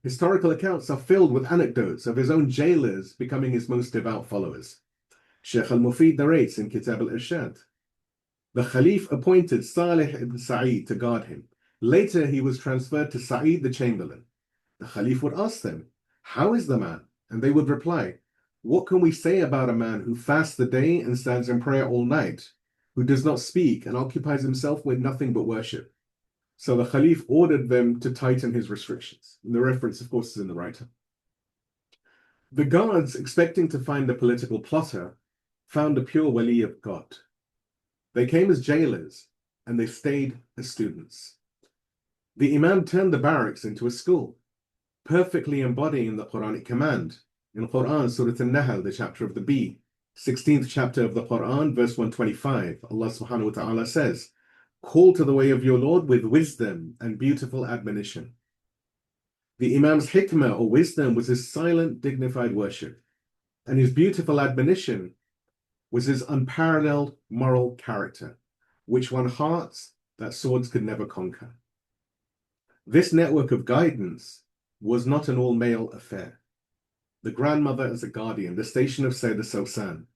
Historical accounts are filled with anecdotes of his own jailers becoming his most devout followers. Sheikh al-Mufid narrates in Kitab al-Irshad. The Khalif appointed Salih ibn Sa'id to guard him. Later, he was transferred to Sa'id the Chamberlain. The Khalif would ask them, "How is the man?" And they would reply, "What can we say about a man who fasts the day and stands in prayer all night, who does not speak and occupies himself with nothing but worship?" So the Khalif ordered them to tighten his restrictions. And the reference, of course, is in the writer. The guards, expecting to find a political plotter, found a pure wali of God. They came as jailers, and they stayed as students. The Imam turned the barracks into a school, perfectly embodying the Quranic command. In Quran, Surah An-Nahl, the chapter of the bee, 16th chapter of the Quran, verse 125, Allah subhanahu wa ta'ala says, "Call to the way of your Lord with wisdom and beautiful admonition." The Imam's hikmah or wisdom was his silent, dignified worship, and his beautiful admonition was his unparalleled moral character, which won hearts that swords could never conquer. This network of guidance was not an all-male affair. The grandmother as a guardian, the station of Sayyid al-Sawsan.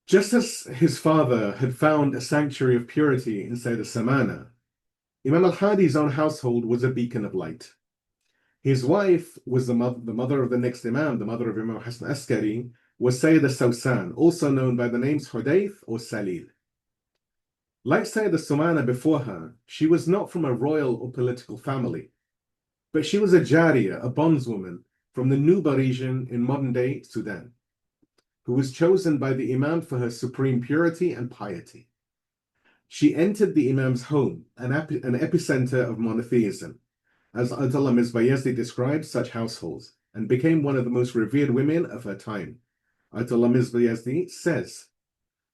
Just as his father had found a sanctuary of purity in Sayyid al-Samana, Imam al-Hadi's own household was a beacon of light. His wife was the mother of the next Imam, the mother of Imam Hassan Askari, was Sayyida Sawsan, also known by the names Hudayth or Salil. Like Sayyida Sumana before her, she was not from a royal or political family, but she was a Jariyah, a bondswoman from the Nuba region in modern-day Sudan, who was chosen by the Imam for her supreme purity and piety. She entered the Imam's home, an epicenter of monotheism, as Ayatollah Misbah Yazdi describes such households, and became one of the most revered women of her time. Ayatollah Misbah Yazdi says,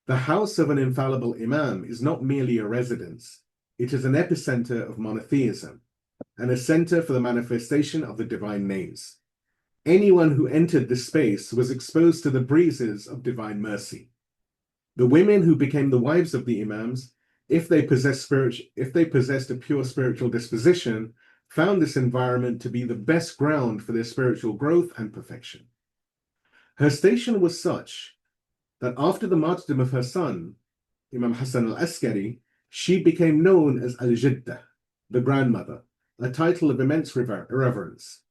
"The house of an infallible Imam is not merely a residence, it is an epicenter of monotheism, and a center for the manifestation of the divine names. Anyone who entered this space was exposed to the breezes of divine mercy. The women who became the wives of the Imams, if they possessed a pure spiritual disposition, found this environment to be the best ground for their spiritual growth and perfection. Her station was such that after the martyrdom of her son, Imam Hassan al-Askari, she became known as al-Jiddah, the grandmother, a title of immense reverence.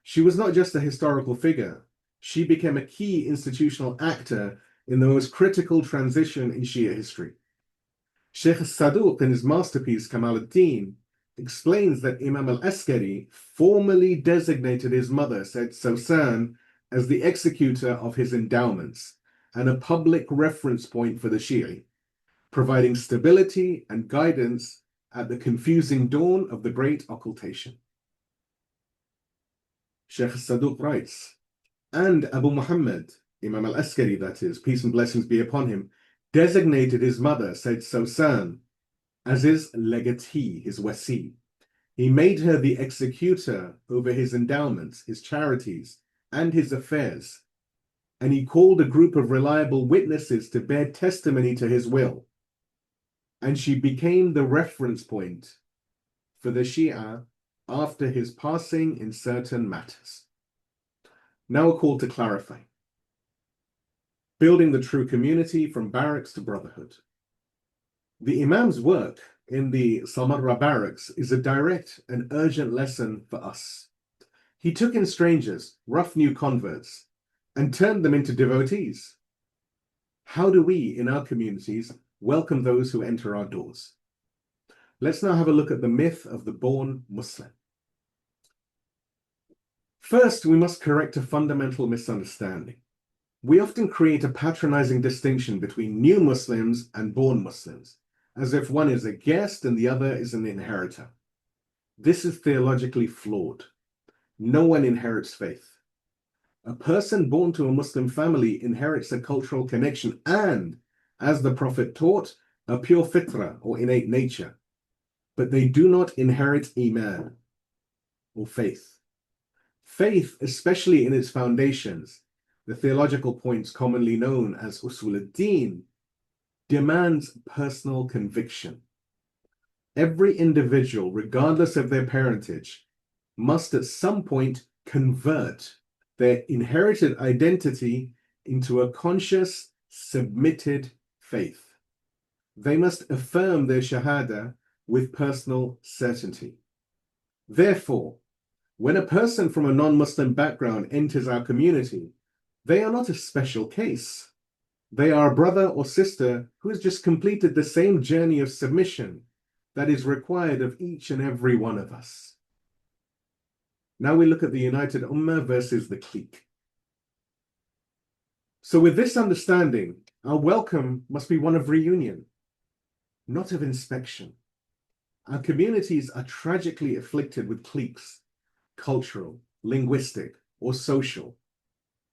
She was not just a historical figure, she became a key institutional actor in the most critical transition in Shia history. Sheikh al-Saduq, in his masterpiece Kamal al-Din, explains that Imam al-Askari formally designated his mother, Sayyid Sawsan, as the executor of his endowments and a public reference point for the Shia, providing stability and guidance at the confusing dawn of the great occultation. Sheikh al-Saduq writes, and Abu Muhammad, Imam al-Askari that is, peace and blessings be upon him, designated his mother, Sayyid Sawsan, as his legatee, his wasi. He made her the executor over his endowments, his charities, and his affairs, and he called a group of reliable witnesses to bear testimony to his will, and she became the reference point for the Shia after his passing in certain matters. Now a call to clarify. Building the true community from barracks to brotherhood. The Imam's work in the Samarra barracks is a direct and urgent lesson for us. He took in strangers, rough new converts, and turned them into devotees. How do we, in our communities, welcome those who enter our doors? Let's now have a look at the myth of the born Muslim. First, we must correct a fundamental misunderstanding. We often create a patronizing distinction between new Muslims and born Muslims, as if one is a guest and the other is an inheritor. This is theologically flawed. No one inherits faith. A person born to a Muslim family inherits a cultural connection and, as the Prophet taught, a pure fitrah or innate nature. But they do not inherit iman or faith. Faith, especially in its foundations, the theological points commonly known as usul ad-din, demands personal conviction. Every individual, regardless of their parentage, must at some point convert their inherited identity into a conscious, submitted faith. They must affirm their shahada with personal certainty. Therefore, when a person from a non-Muslim background enters our community, they are not a special case. They are a brother or sister who has just completed the same journey of submission that is required of each and every one of us. Now we look at the United Ummah versus the clique. So with this understanding, our welcome must be one of reunion, not of inspection. Our communities are tragically afflicted with cliques, cultural, linguistic, or social,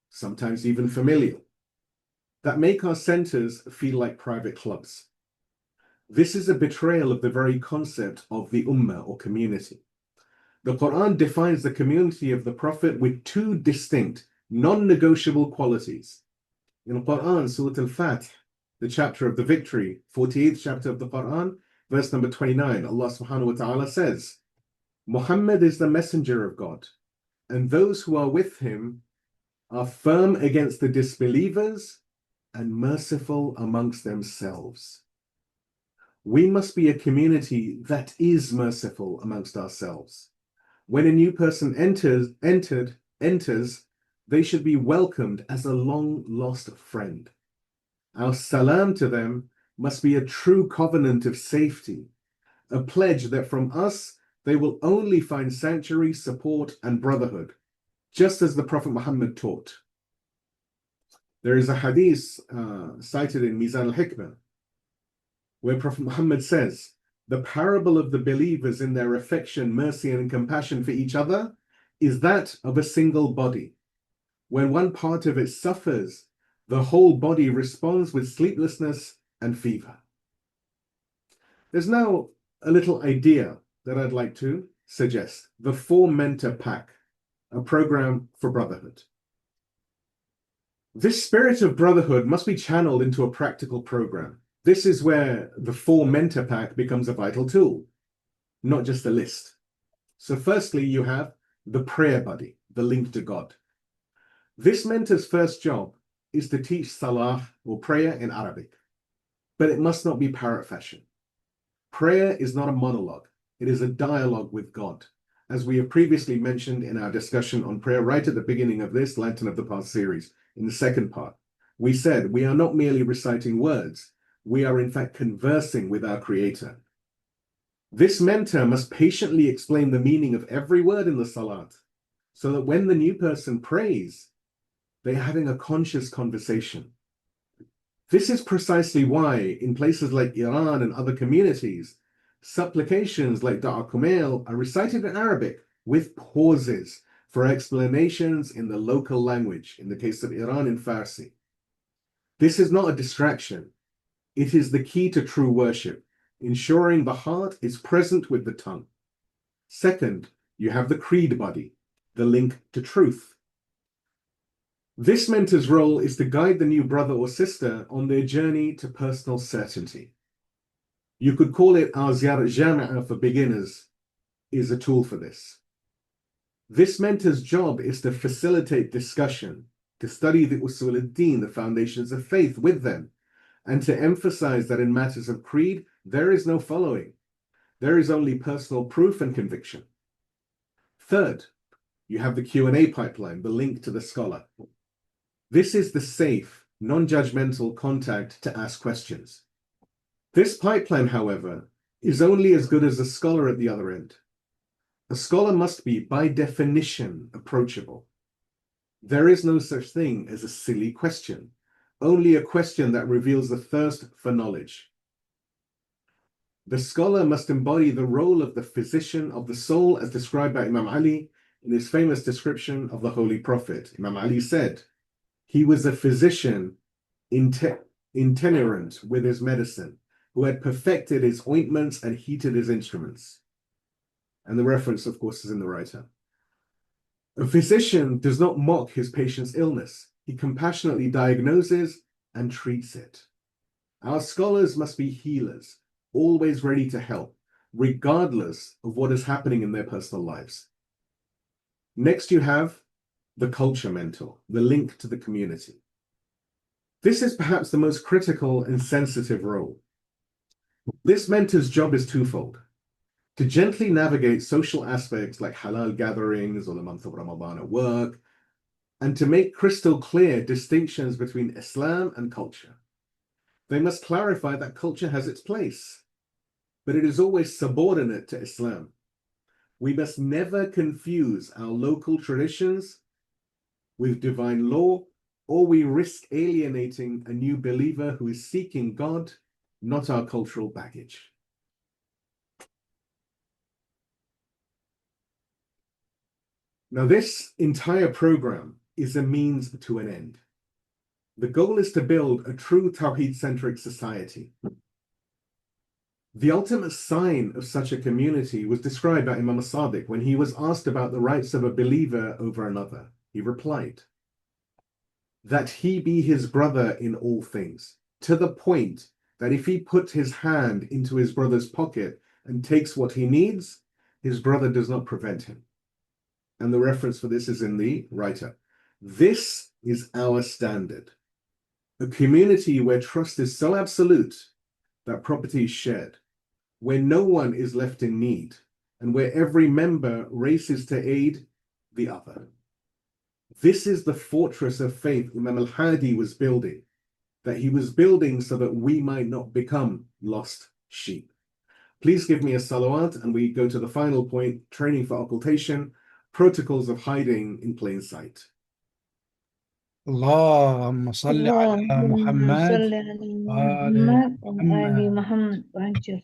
sometimes even familial, that make our centers feel like private clubs. This is a betrayal of the very concept of the ummah or community. The Quran defines the community of the Prophet with two distinct, non-negotiable qualities. In the Quran, Surah Al-Fatih, the chapter of the victory, 48th chapter of the Quran, verse number 29, Allah subhanahu wa ta'ala says, Muhammad is the messenger of God, and those who are with him are firm against the disbelievers and merciful amongst themselves. We must be a community that is merciful amongst ourselves. When a new person enters, they should be welcomed as a long-lost friend. Our salam to them must be a true covenant of safety, a pledge that from us they will only find sanctuary, support, and brotherhood, just as the Prophet Muhammad taught. There is a hadith cited in Mizan al-Hikmah, where Prophet Muhammad says, the parable of the believers in their affection, mercy, and compassion for each other is that of a single body. When one part of it suffers, the whole body responds with sleeplessness and fever. There's now a little idea that I'd like to suggest, the 4 Mentor Pack, a program for brotherhood. This spirit of brotherhood must be channeled into a practical program. This is where the 4 Mentor Pack becomes a vital tool, not just a list. So firstly, you have the prayer buddy, the link to God. This mentor's first job is to teach salah or prayer in Arabic, but it must not be parrot fashion. Prayer is not a monologue. It is a dialogue with God. As we have previously mentioned in our discussion on prayer right at the beginning of this Lantern of the Past series, in the second part, we said we are not merely reciting words, we are in fact conversing with our Creator. This mentor must patiently explain the meaning of every word in the salat, so that when the new person prays, they are having a conscious conversation. This is precisely why, in places like Iran and other communities, supplications like Da'a Kumail are recited in Arabic with pauses for explanations in the local language, in the case of Iran in Farsi. This is not a distraction. It is the key to true worship, ensuring the heart is present with the tongue. Second, you have the creed body, the link to truth. This mentor's role is to guide the new brother or sister on their journey to personal certainty. You could call it our al-Jami'ah for beginners, is a tool for this. This mentor's job is to facilitate discussion, to study the usul al-Din, the foundations of faith, with them, and to emphasize that in matters of creed, there is no following. There is only personal proof and conviction. Third, you have the Q&A pipeline, the link to the scholar. This is the safe, non-judgmental contact to ask questions. This pipeline, however, is only as good as the scholar at the other end. A scholar must be, by definition, approachable. There is no such thing as a silly question, only a question that reveals the thirst for knowledge. The scholar must embody the role of the physician of the soul as described by Imam Ali in his famous description of the Holy Prophet. Imam Ali said, he was a physician itinerant with his medicine, who had perfected his ointments and heated his instruments. And the reference, of course, is in the writer. A physician does not mock his patient's illness. He compassionately diagnoses and treats it. Our scholars must be healers, always ready to help, regardless of what is happening in their personal lives. Next, you have the culture mentor, the link to the community. This is perhaps the most critical and sensitive role. This mentor's job is twofold: to gently navigate social aspects like halal gatherings or the month of Ramadan at work, and to make crystal clear distinctions between Islam and culture. They must clarify that culture has its place, but it is always subordinate to Islam. We must never confuse our local traditions with divine law, or we risk alienating a new believer who is seeking God, not our cultural baggage. Now, this entire program is a means to an end. The goal is to build a true Tawheed-centric society. The ultimate sign of such a community was described by Imam al-Sadiq when he was asked about the rights of a believer over another. He replied, that he be his brother in all things, to the point that if he puts his hand into his brother's pocket and takes what he needs, his brother does not prevent him. And the reference for this is in the writer. This is our standard. A community where trust is so absolute that property is shared, where no one is left in need, and where every member races to aid the other. This is the fortress of faith Imam al-Hadi was building, that he was building so that we might not become lost sheep. Please give me a salawat, and we go to the final point, training for occultation, protocols of hiding in plain sight. اللهم صل على اللهم محمد صل على وآل محمد وآل محمد. محمد.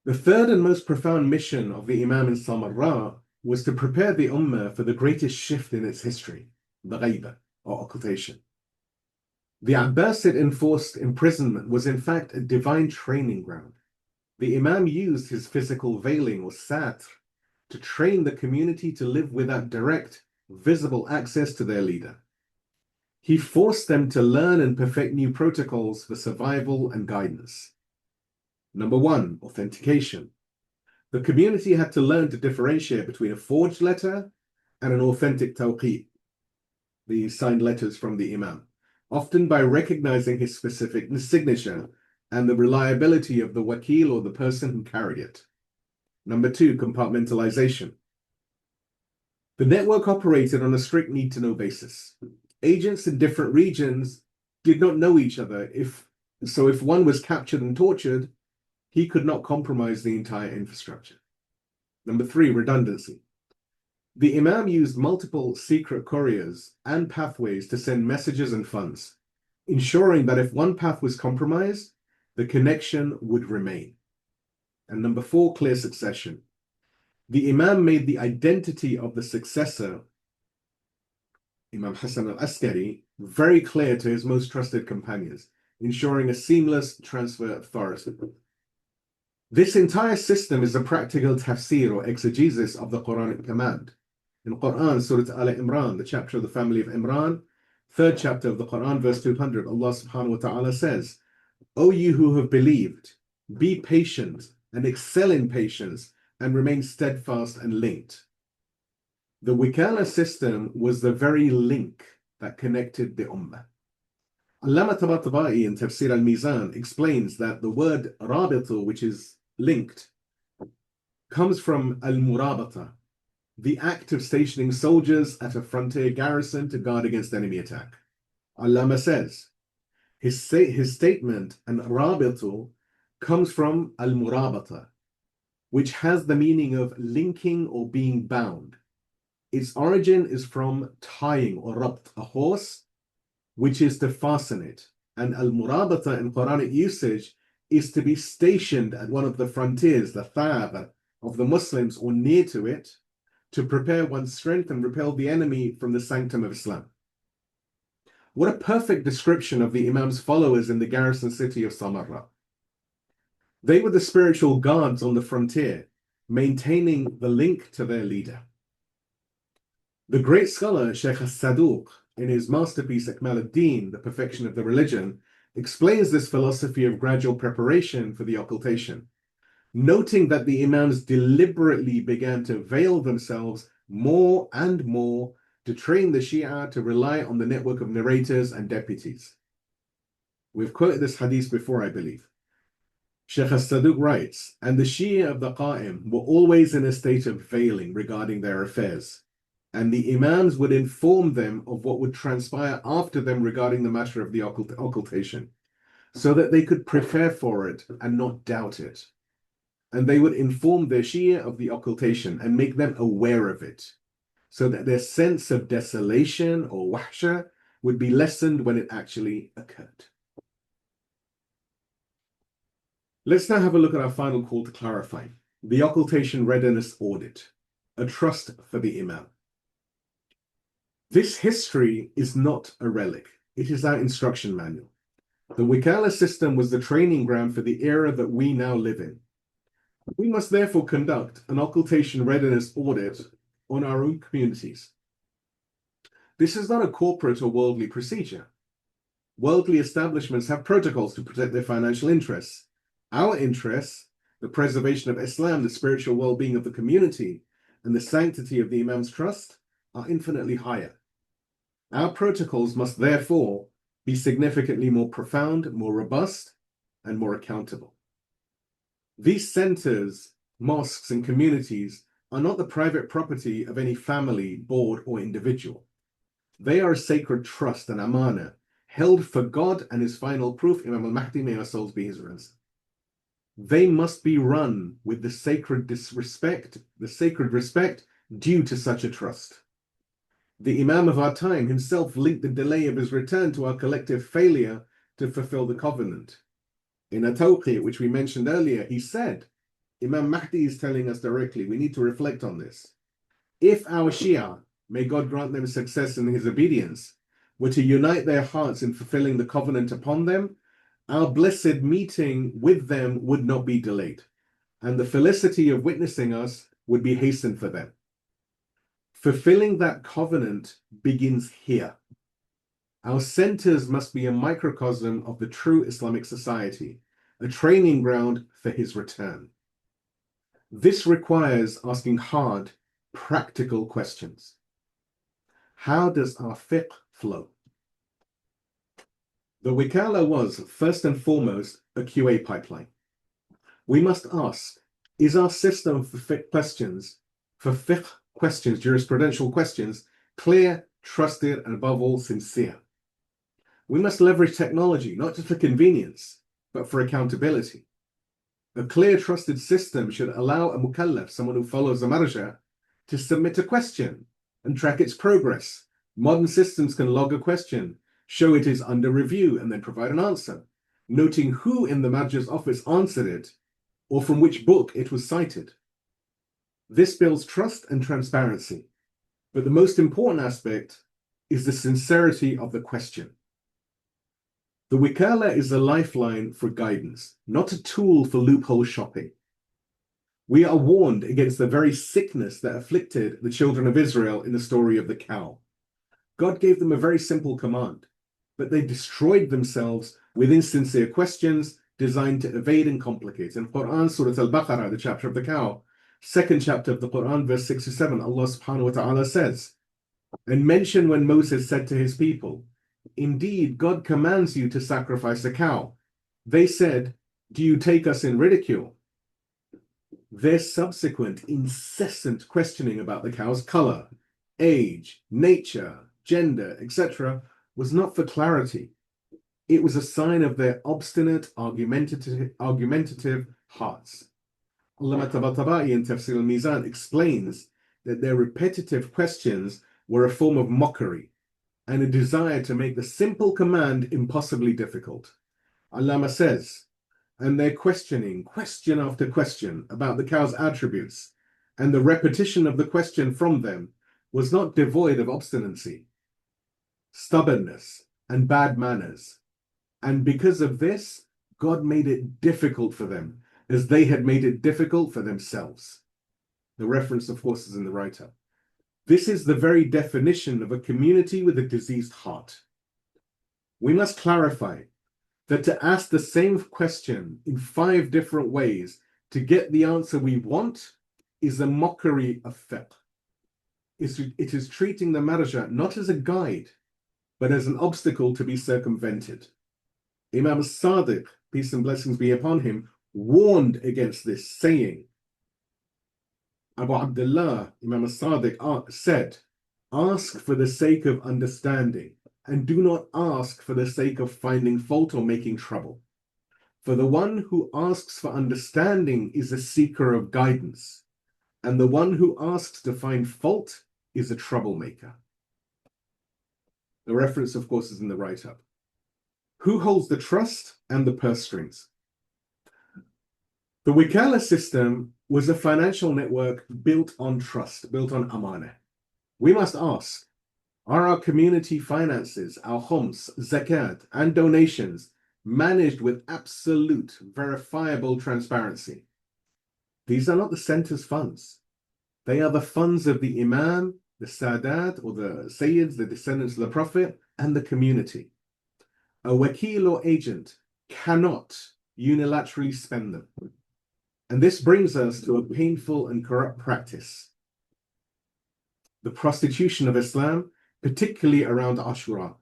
The third and most profound mission of the Imam in Samarra was to prepare the Ummah for the greatest shift in its history, the Ghaybah, or occultation. The Abbasid enforced imprisonment was in fact a divine training ground. The Imam used his physical veiling, or Satr, to train the community to live without direct, visible access to their leader. He forced them to learn and perfect new protocols for survival and guidance. Number one, authentication. The community had to learn to differentiate between a forged letter and an authentic tawqeed, the signed letters from the Imam, often by recognizing his specific signature and the reliability of the wakil or the person who carried it. Number two, compartmentalization. The network operated on a strict need-to-know basis. Agents in different regions did not know each other. If one was captured and tortured, he could not compromise the entire infrastructure. Number three, redundancy. The Imam used multiple secret couriers and pathways to send messages and funds, ensuring that if one path was compromised, the connection would remain. And number four, clear succession. The Imam made the identity of the successor, Imam Hassan al-Askari, very clear to his most trusted companions, ensuring a seamless transfer of authority. This entire system is a practical tafsir or exegesis of the Quranic command. In Quran, Surah Al-Imran, the chapter of the family of Imran, third chapter of the Quran, verse 200, Allah subhanahu wa ta'ala says, O you who have believed, be patient and excel in patience and remain steadfast and linked. The Wikala system was the very link that connected the Ummah. Allama Tabatabai in Tafsir al-Mizan explains that the word rabitu, which is linked, comes from al-Murabata, the act of stationing soldiers at a frontier garrison to guard against enemy attack. Allama says, his statement, and rabitu, comes from al-Murabata, which has the meaning of linking or being bound. Its origin is from tying or rabt a horse, which is to fasten it. And al-Murabata in Quranic usage is to be stationed at one of the frontiers, the thaba of the Muslims, or near to it, to prepare one's strength and repel the enemy from the sanctum of Islam. What a perfect description of the Imam's followers in the garrison city of Samarra. They were the spiritual guards on the frontier, maintaining the link to their leader. The great scholar Sheikh al-Sadiq, in his masterpiece Ikmal ad-Din, The Perfection of the Religion, explains this philosophy of gradual preparation for the occultation, noting that the Imams deliberately began to veil themselves more and more to train the Shia to rely on the network of narrators and deputies. We've quoted this hadith before, I believe. Sheikh al-Sadiq writes, and the Shia of the Qa'im were always in a state of veiling regarding their affairs, and the Imams would inform them of what would transpire after them regarding the matter of the occultation, so that they could prepare for it and not doubt it. And they would inform their Shia of the occultation and make them aware of it, so that their sense of desolation or wahsha would be lessened when it actually occurred. Let's now have a look at our final call to clarify, the Occultation Readiness Audit, a trust for the Imam. This history is not a relic, it is our instruction manual. The Wikala system was the training ground for the era that we now live in. We must therefore conduct an occultation readiness audit on our own communities. This is not a corporate or worldly procedure. Worldly establishments have protocols to protect their financial interests. Our interests, the preservation of Islam, the spiritual well-being of the community, and the sanctity of the Imam's trust, are infinitely higher. Our protocols must therefore be significantly more profound, more robust, and more accountable. These centers, mosques, and communities are not the private property of any family, board, or individual. They are a sacred trust and Amanah, held for God and his final proof, Imam al-Mahdi, may our souls be his ransom. They must be run with the sacred respect due to such a trust. The Imam of our time himself linked the delay of his return to our collective failure to fulfill the covenant. In a tawqi, which we mentioned earlier, he said, Imam Mahdi is telling us directly, we need to reflect on this. If our Shia, may God grant them success in his obedience, were to unite their hearts in fulfilling the covenant upon them, our blessed meeting with them would not be delayed, and the felicity of witnessing us would be hastened for them. Fulfilling that covenant begins here. Our centers must be a microcosm of the true Islamic society, a training ground for his return. This requires asking hard, practical questions. How does our fiqh flow? The Wikala was, first and foremost, a QA pipeline. We must ask, is our system for fiqh questions, jurisprudential questions, clear, trusted, and above all, sincere? We must leverage technology, not just for convenience, but for accountability. A clear, trusted system should allow a mukallaf, someone who follows a marja, to submit a question and track its progress. Modern systems can log a question, show it is under review, and then provide an answer, noting who in the marja's office answered it or from which book it was cited. This builds trust and transparency, but the most important aspect is the sincerity of the question. The Wikala is a lifeline for guidance, not a tool for loophole shopping. We are warned against the very sickness that afflicted the children of Israel in the story of the cow. God gave them a very simple command, but they destroyed themselves with insincere questions designed to evade and complicate. In Quran, Surah Al-Baqarah, the chapter of the cow, second chapter of the Quran, verse 67, Allah subhanahu wa ta'ala says, and mention when Moses said to his people, indeed, God commands you to sacrifice a cow. They said, do you take us in ridicule? Their subsequent incessant questioning about the cow's color, age, nature, gender, etc., was not for clarity. It was a sign of their obstinate, argumentative hearts. Allama Tabatabai in Tafsir al-Mizan explains that their repetitive questions were a form of mockery and a desire to make the simple command impossibly difficult. Allama says, and their questioning, question after question, about the cow's attributes, and the repetition of the question from them was not devoid of obstinacy, stubbornness, and bad manners. And because of this, God made it difficult for them, as they had made it difficult for themselves. The reference, of course, is in the write-up. This is the very definition of a community with a diseased heart. We must clarify that to ask the same question in 5 different ways to get the answer we want is a mockery of fiqh. It is treating the marja not as a guide, but as an obstacle to be circumvented. Imam al-Sadiq, peace and blessings be upon him, warned against this, saying, Abu Abdullah, Imam al-Sadiq said, ask for the sake of understanding, and do not ask for the sake of finding fault or making trouble. For the one who asks for understanding is a seeker of guidance, and the one who asks to find fault is a troublemaker. The reference, of course, is in the write-up. Who holds the trust and the purse strings? The Wikala system was a financial network built on trust, built on Amanah. We must ask, are our community finances, our Khums, zakat, and donations managed with absolute, verifiable transparency? These are not the center's funds. They are the funds of the Imam, the Sadaat, or the Sayyids, the descendants of the Prophet, and the community. A wakil or agent cannot unilaterally spend them. And this brings us to a painful and corrupt practice: the prostitution of Islam, particularly around Ashura.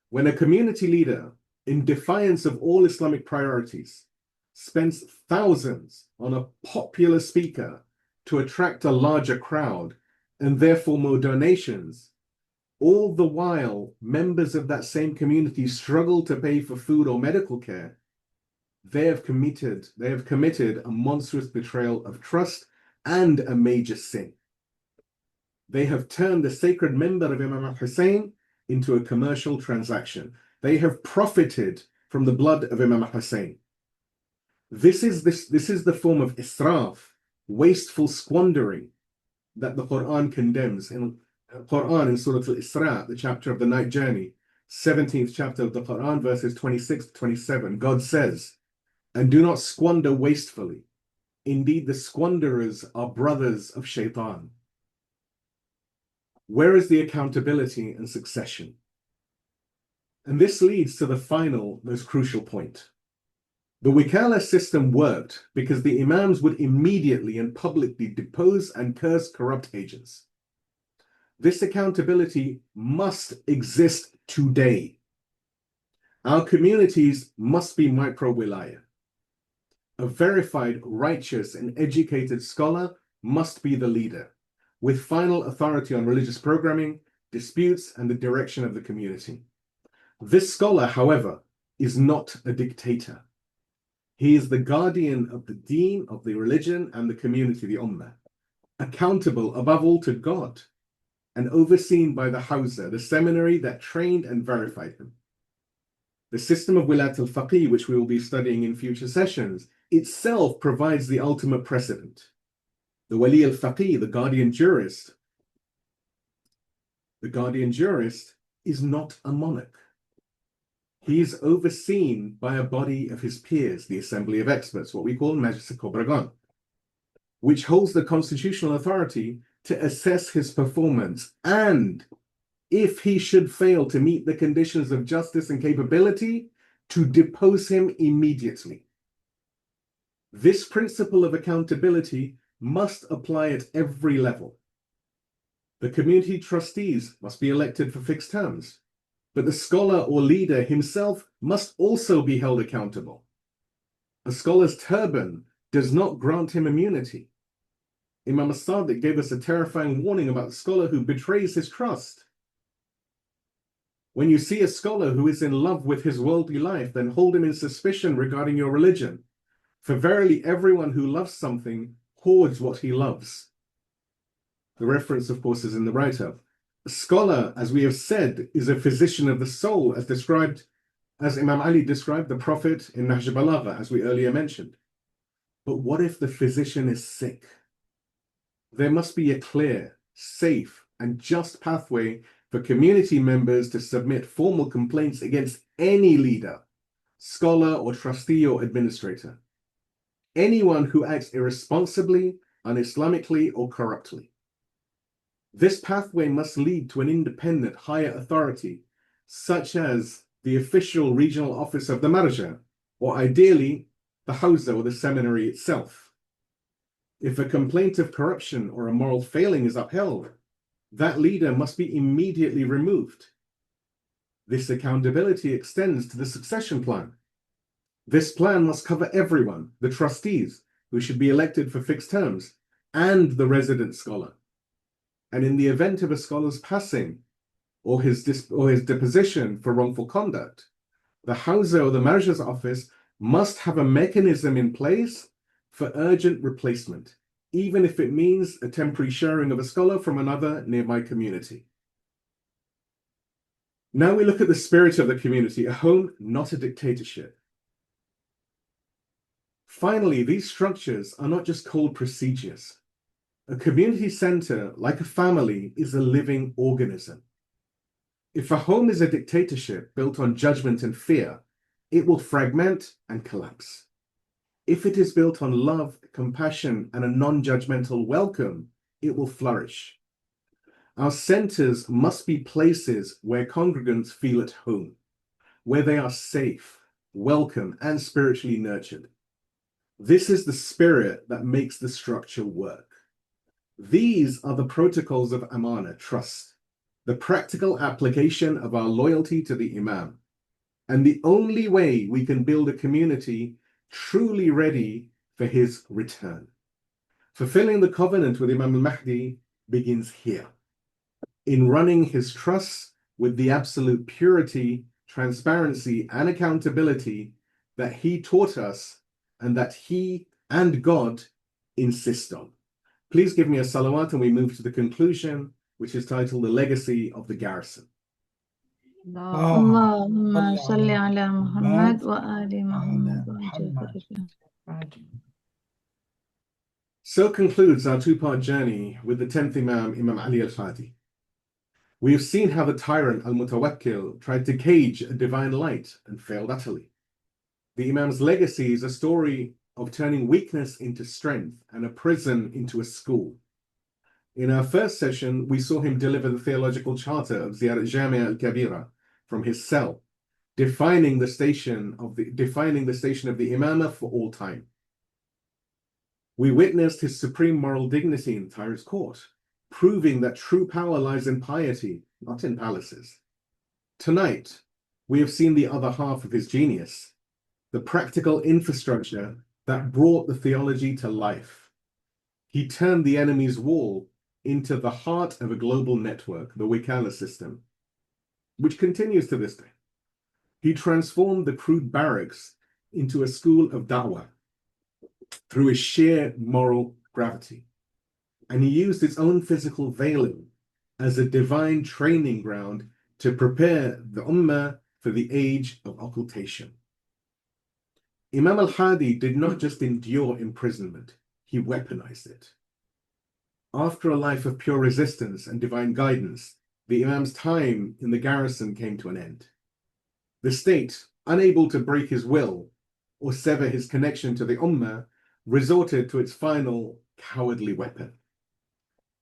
When a community leader, in defiance of all Islamic priorities, spends thousands on a popular speaker to attract a larger crowd and therefore more donations. All the while, members of that same community struggle to pay for food or medical care. They have committed a monstrous betrayal of trust and a major sin. They have turned the sacred member of Imam Hussein into a commercial transaction. They have profited from the blood of Imam Hussein. This is the form of israf, wasteful squandering, that the Quran condemns. In Quran, in Surah Al-Isra, the chapter of the night journey, 17th chapter of the Quran, verses 26 to 27, God says, "And do not squander wastefully. Indeed, the squanderers are brothers of shaitan." Where is the accountability and succession? And this leads to the final, most crucial point. The Wikala system worked because the Imams would immediately and publicly depose and curse corrupt agents. This accountability must exist today. Our communities must be micro-wilaya. A verified, righteous, and educated scholar must be the leader, with final authority on religious programming, disputes, and the direction of the community. This scholar, however, is not a dictator. He is the guardian of the deen, of the religion, and the community, the ummah, accountable above all to God, and overseen by the Hawza, the seminary that trained and verified him. The system of wilayat al-faqih, which we will be studying in future sessions, itself provides the ultimate precedent. The wali al-faqih, the guardian jurist is not a monarch. He is overseen by a body of his peers, the Assembly of Experts, what we call Majlis al-Kobragan, which holds the constitutional authority to assess his performance, and if he should fail to meet the conditions of justice and capability, to depose him immediately. This principle of accountability must apply at every level. The community trustees must be elected for fixed terms, but the scholar or leader himself must also be held accountable. A scholar's turban does not grant him immunity. Imam al-Sadiq gave us a terrifying warning about the scholar who betrays his trust. When you see a scholar who is in love with his worldly life, then hold him in suspicion regarding your religion. For verily everyone who loves something hoards what he loves. The reference, of course, is in the write-up. A scholar, as we have said, is a physician of the soul, as Imam Ali described the Prophet in Nahj Balagha, as we earlier mentioned. But what if the physician is sick? There must be a clear, safe, and just pathway for community members to submit formal complaints against any leader, scholar, or trustee or administrator. Anyone who acts irresponsibly, un-Islamically, or corruptly. This pathway must lead to an independent higher authority, such as the official regional office of the Marja, or ideally, the Hawza or the seminary itself. If a complaint of corruption or a moral failing is upheld, that leader must be immediately removed. This accountability extends to the succession plan. This plan must cover everyone, the trustees, who should be elected for fixed terms, and the resident scholar. And in the event of a scholar's passing or his deposition for wrongful conduct, the Hawza or the Marja's office must have a mechanism in place for urgent replacement, even if it means a temporary sharing of a scholar from another nearby community. Now we look at the spirit of the community, a home, not a dictatorship. Finally, these structures are not just cold procedures. A community center, like a family, is a living organism. If a home is a dictatorship built on judgment and fear, it will fragment and collapse. If it is built on love, compassion, and a non-judgmental welcome, it will flourish. Our centers must be places where congregants feel at home, where they are safe, welcome, and spiritually nurtured. This is the spirit that makes the structure work. These are the protocols of Amanah, trust, the practical application of our loyalty to the Imam, and the only way we can build a community truly ready for his return. Fulfilling the covenant with Imam al-Mahdi begins here, in running his trusts with the absolute purity, transparency, and accountability that he taught us and that he and God insist on. Please give me a salawat and we move to the conclusion, which is titled The Legacy of the Garrison. اللهم صل على محمد وآل محمد. So concludes our two-part journey with the 10th Imam, Imam Ali al-Hadi. We have seen how the tyrant al-Mutawakkil tried to cage a divine light and failed utterly. The Imam's legacy is a story of turning weakness into strength and a prison into a school. In our first session, we saw him deliver the theological charter of Ziyarah al-Kabira from his cell, defining the station of the Imamah for all time. We witnessed his supreme moral dignity in tyrant's court, proving that true power lies in piety, not in palaces. Tonight, we have seen the other half of his genius, the practical infrastructure that brought the theology to life. He turned the enemy's wall into the heart of a global network, the Wikala System, which continues to this day. He transformed the crude barracks into a school of da'wah through his sheer moral gravity. And he used his own physical veiling as a divine training ground to prepare the Ummah for the age of occultation. Imam al-Hadi did not just endure imprisonment, he weaponized it. After a life of pure resistance and divine guidance, the Imam's time in the garrison came to an end. The state, unable to break his will or sever his connection to the Ummah, resorted to its final cowardly weapon.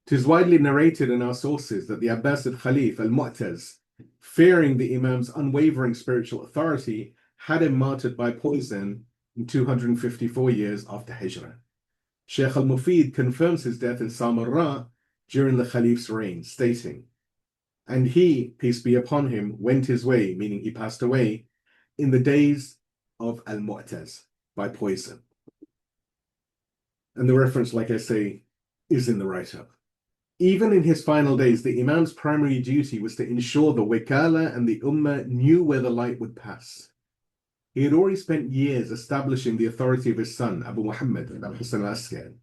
'Tis widely narrated in our sources that the Abbasid Khalif al-Mu'taz, fearing the Imam's unwavering spiritual authority, had him martyred by poison in 254 years after Hijrah. Sheikh al-Mufid confirms his death in Samarra during the Khalif's reign, stating, "And he, peace be upon him, went his way," meaning he passed away, "in the days of al-Mu'taz by poison." And the reference, like I say, is in the write-up. Even in his final days, the Imam's primary duty was to ensure the Wikala and the Ummah knew where the light would pass. He had already spent years establishing the authority of his son, Abu Muhammad al-Hasan al-Askari.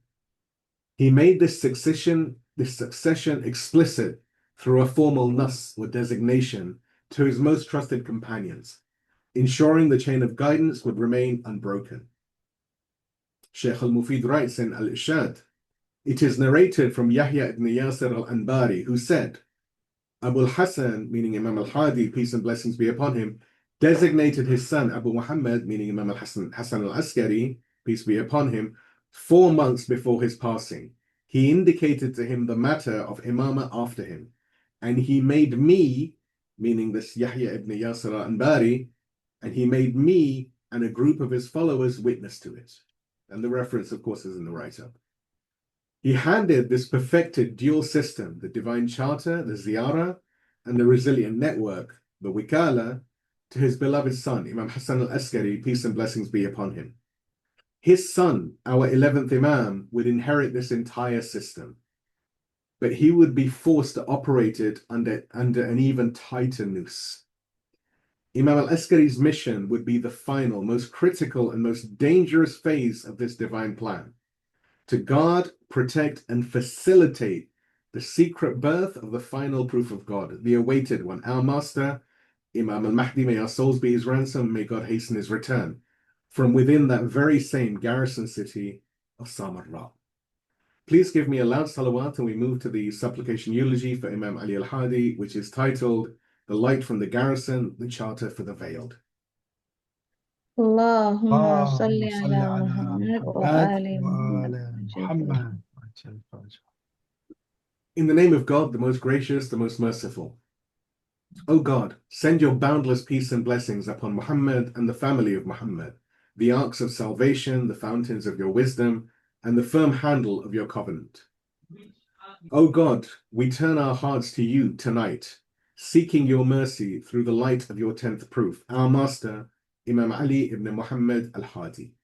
He made this succession explicit through a formal nas or designation to his most trusted companions, ensuring the chain of guidance would remain unbroken. Sheikh al-Mufid writes in Al-Ishad, it is narrated from Yahya ibn Yasir al-Anbari, who said, Abu al-Hasan, meaning Imam al-Hadi, peace and blessings be upon him, designated his son Abu Muhammad, meaning Imam al-Hasan al-Askari, peace be upon him, 4 months before his passing. He indicated to him the matter of Imamah after him, and he made me, meaning this Yahya ibn Yasir al-Anbari, and he made me and a group of his followers witness to it. And the reference, of course, is in the write-up. He handed this perfected dual system, the divine charter, the Ziyarah, and the resilient network, the Wikala, to his beloved son, Imam Hasan al-Askari, peace and blessings be upon him. His son, our 11th Imam, would inherit this entire system, but he would be forced to operate it under an even tighter noose. Imam al-Askari's mission would be the final, most critical, and most dangerous phase of this divine plan, to guard, protect, and facilitate the secret birth of the final proof of God, the awaited one, our master, Imam al-Mahdi, may our souls be his ransom, may God hasten his return, from within that very same garrison city of Samarra. Please give me a loud salawat and we move to the supplication eulogy for Imam Ali al-Hadi, which is titled, The Light from the Garrison, the Charter for the Veiled. اللهم صل على محمد وآل محمد. In the name of God, the most gracious, the most merciful. O God, send your boundless peace and blessings upon Muhammad and the family of Muhammad, the arks of salvation, the fountains of your wisdom, and the firm handle of your covenant. O God, we turn our hearts to you tonight, seeking your mercy through the light of your 10th proof, our master, Imam Ali ibn Muhammad al-Hadi.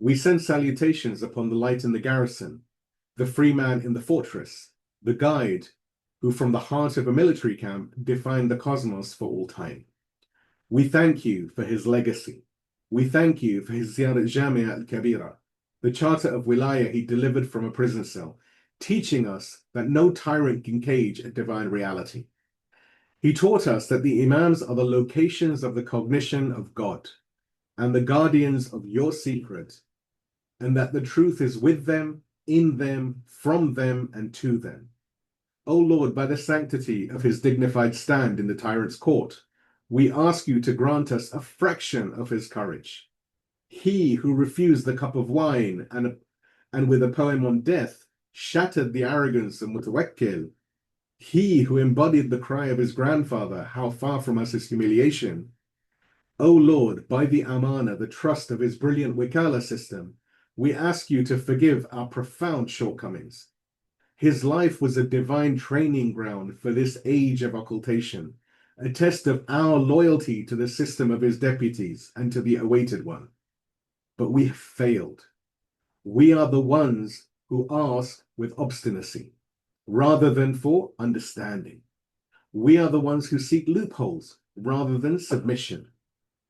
We send salutations upon the light in the garrison, the free man in the fortress, the guide who from the heart of a military camp defined the cosmos for all time. We thank you for his legacy. We thank you for his Ziyarah al-Jami'ah al-Kabira, the charter of wilayah he delivered from a prison cell, teaching us that no tyrant can cage a divine reality. He taught us that the Imams are the locations of the cognition of God and the guardians of your secret, and that the truth is with them, in them, from them, and to them. O Lord, by the sanctity of his dignified stand in the tyrant's court, we ask you to grant us a fraction of his courage. He who refused the cup of wine and with a poem on death shattered the arrogance of Mutawakkil. He who embodied the cry of his grandfather, how far from us is humiliation. O Lord, by the Amanah, the trust of his brilliant Wikala system, we ask you to forgive our profound shortcomings. His life was a divine training ground for this age of occultation, a test of our loyalty to the system of his deputies and to the awaited one. But we have failed. We are the ones who ask with obstinacy, rather than for understanding. We are the ones who seek loopholes, rather than submission.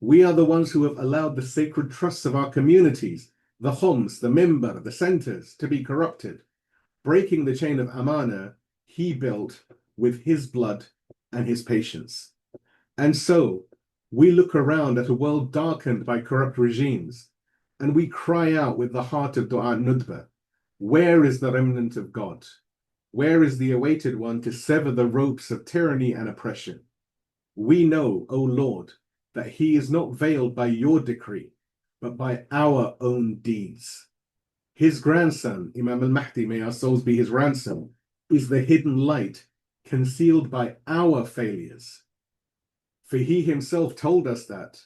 We are the ones who have allowed the sacred trusts of our communities, the Khums, the Minbar, the centers, to be corrupted, breaking the chain of Amanah he built with his blood and his patience. And so we look around at a world darkened by corrupt regimes, and we cry out with the heart of Dua Nudba, where is the remnant of God? Where is the awaited one to sever the ropes of tyranny and oppression? We know, O Lord, that he is not veiled by your decree, but by our own deeds. His grandson, Imam al-Mahdi, may our souls be his ransom, is the hidden light concealed by our failures. For he himself told us that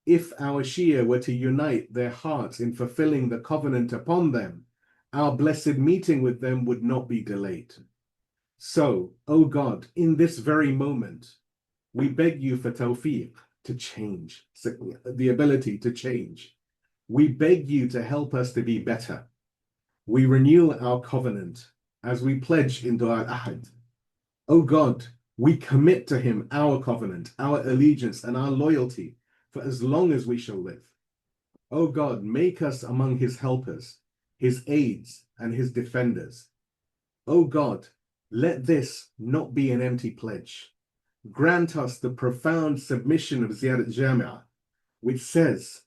if our Shia were to unite their hearts in fulfilling the covenant upon them, our blessed meeting with them would not be delayed. So, O God, in this very moment, we beg you for tawfiq to change, the ability to change. We beg you to help us to be better. We renew our covenant as we pledge in Dua al-Ahad. O God, we commit to him our covenant, our allegiance, and our loyalty for as long as we shall live. O God, make us among his helpers, his aides, and his defenders. O God, let this not be an empty pledge. Grant us the profound submission of Ziyarah al-Jami'ah, which says,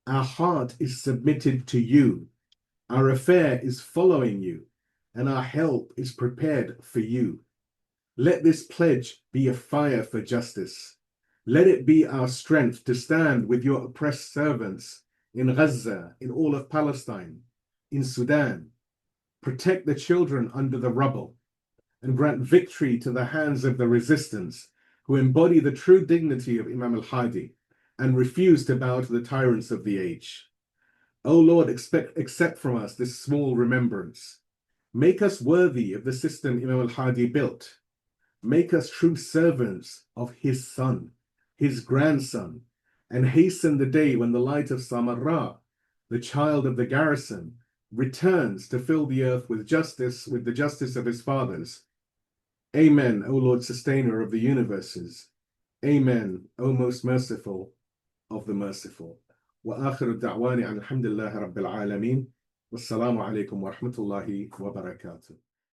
our heart is submitted to you, our affair is following you, and our help is prepared for you. Let this pledge be a fire for justice. Let it be our strength to stand with your oppressed servants in Gaza, in all of Palestine, in Sudan. Protect the children under the rubble, and grant victory to the hands of the resistance who embody the true dignity of Imam al-Hadi and refuse to bow to the tyrants of the age. O Lord, accept from us this small remembrance. Make us worthy of the system Imam al-Hadi built. Make us true servants of his son, his grandson, and hasten the day when the light of Samarra, the child of the garrison, returns to fill the earth with justice, with the justice of his fathers. Amen, O Lord, sustainer of the universes. Amen, O most merciful of the merciful. وآخر الدعوان الحمد لله رب العالمين والسلام عليكم ورحمة الله وبركاته.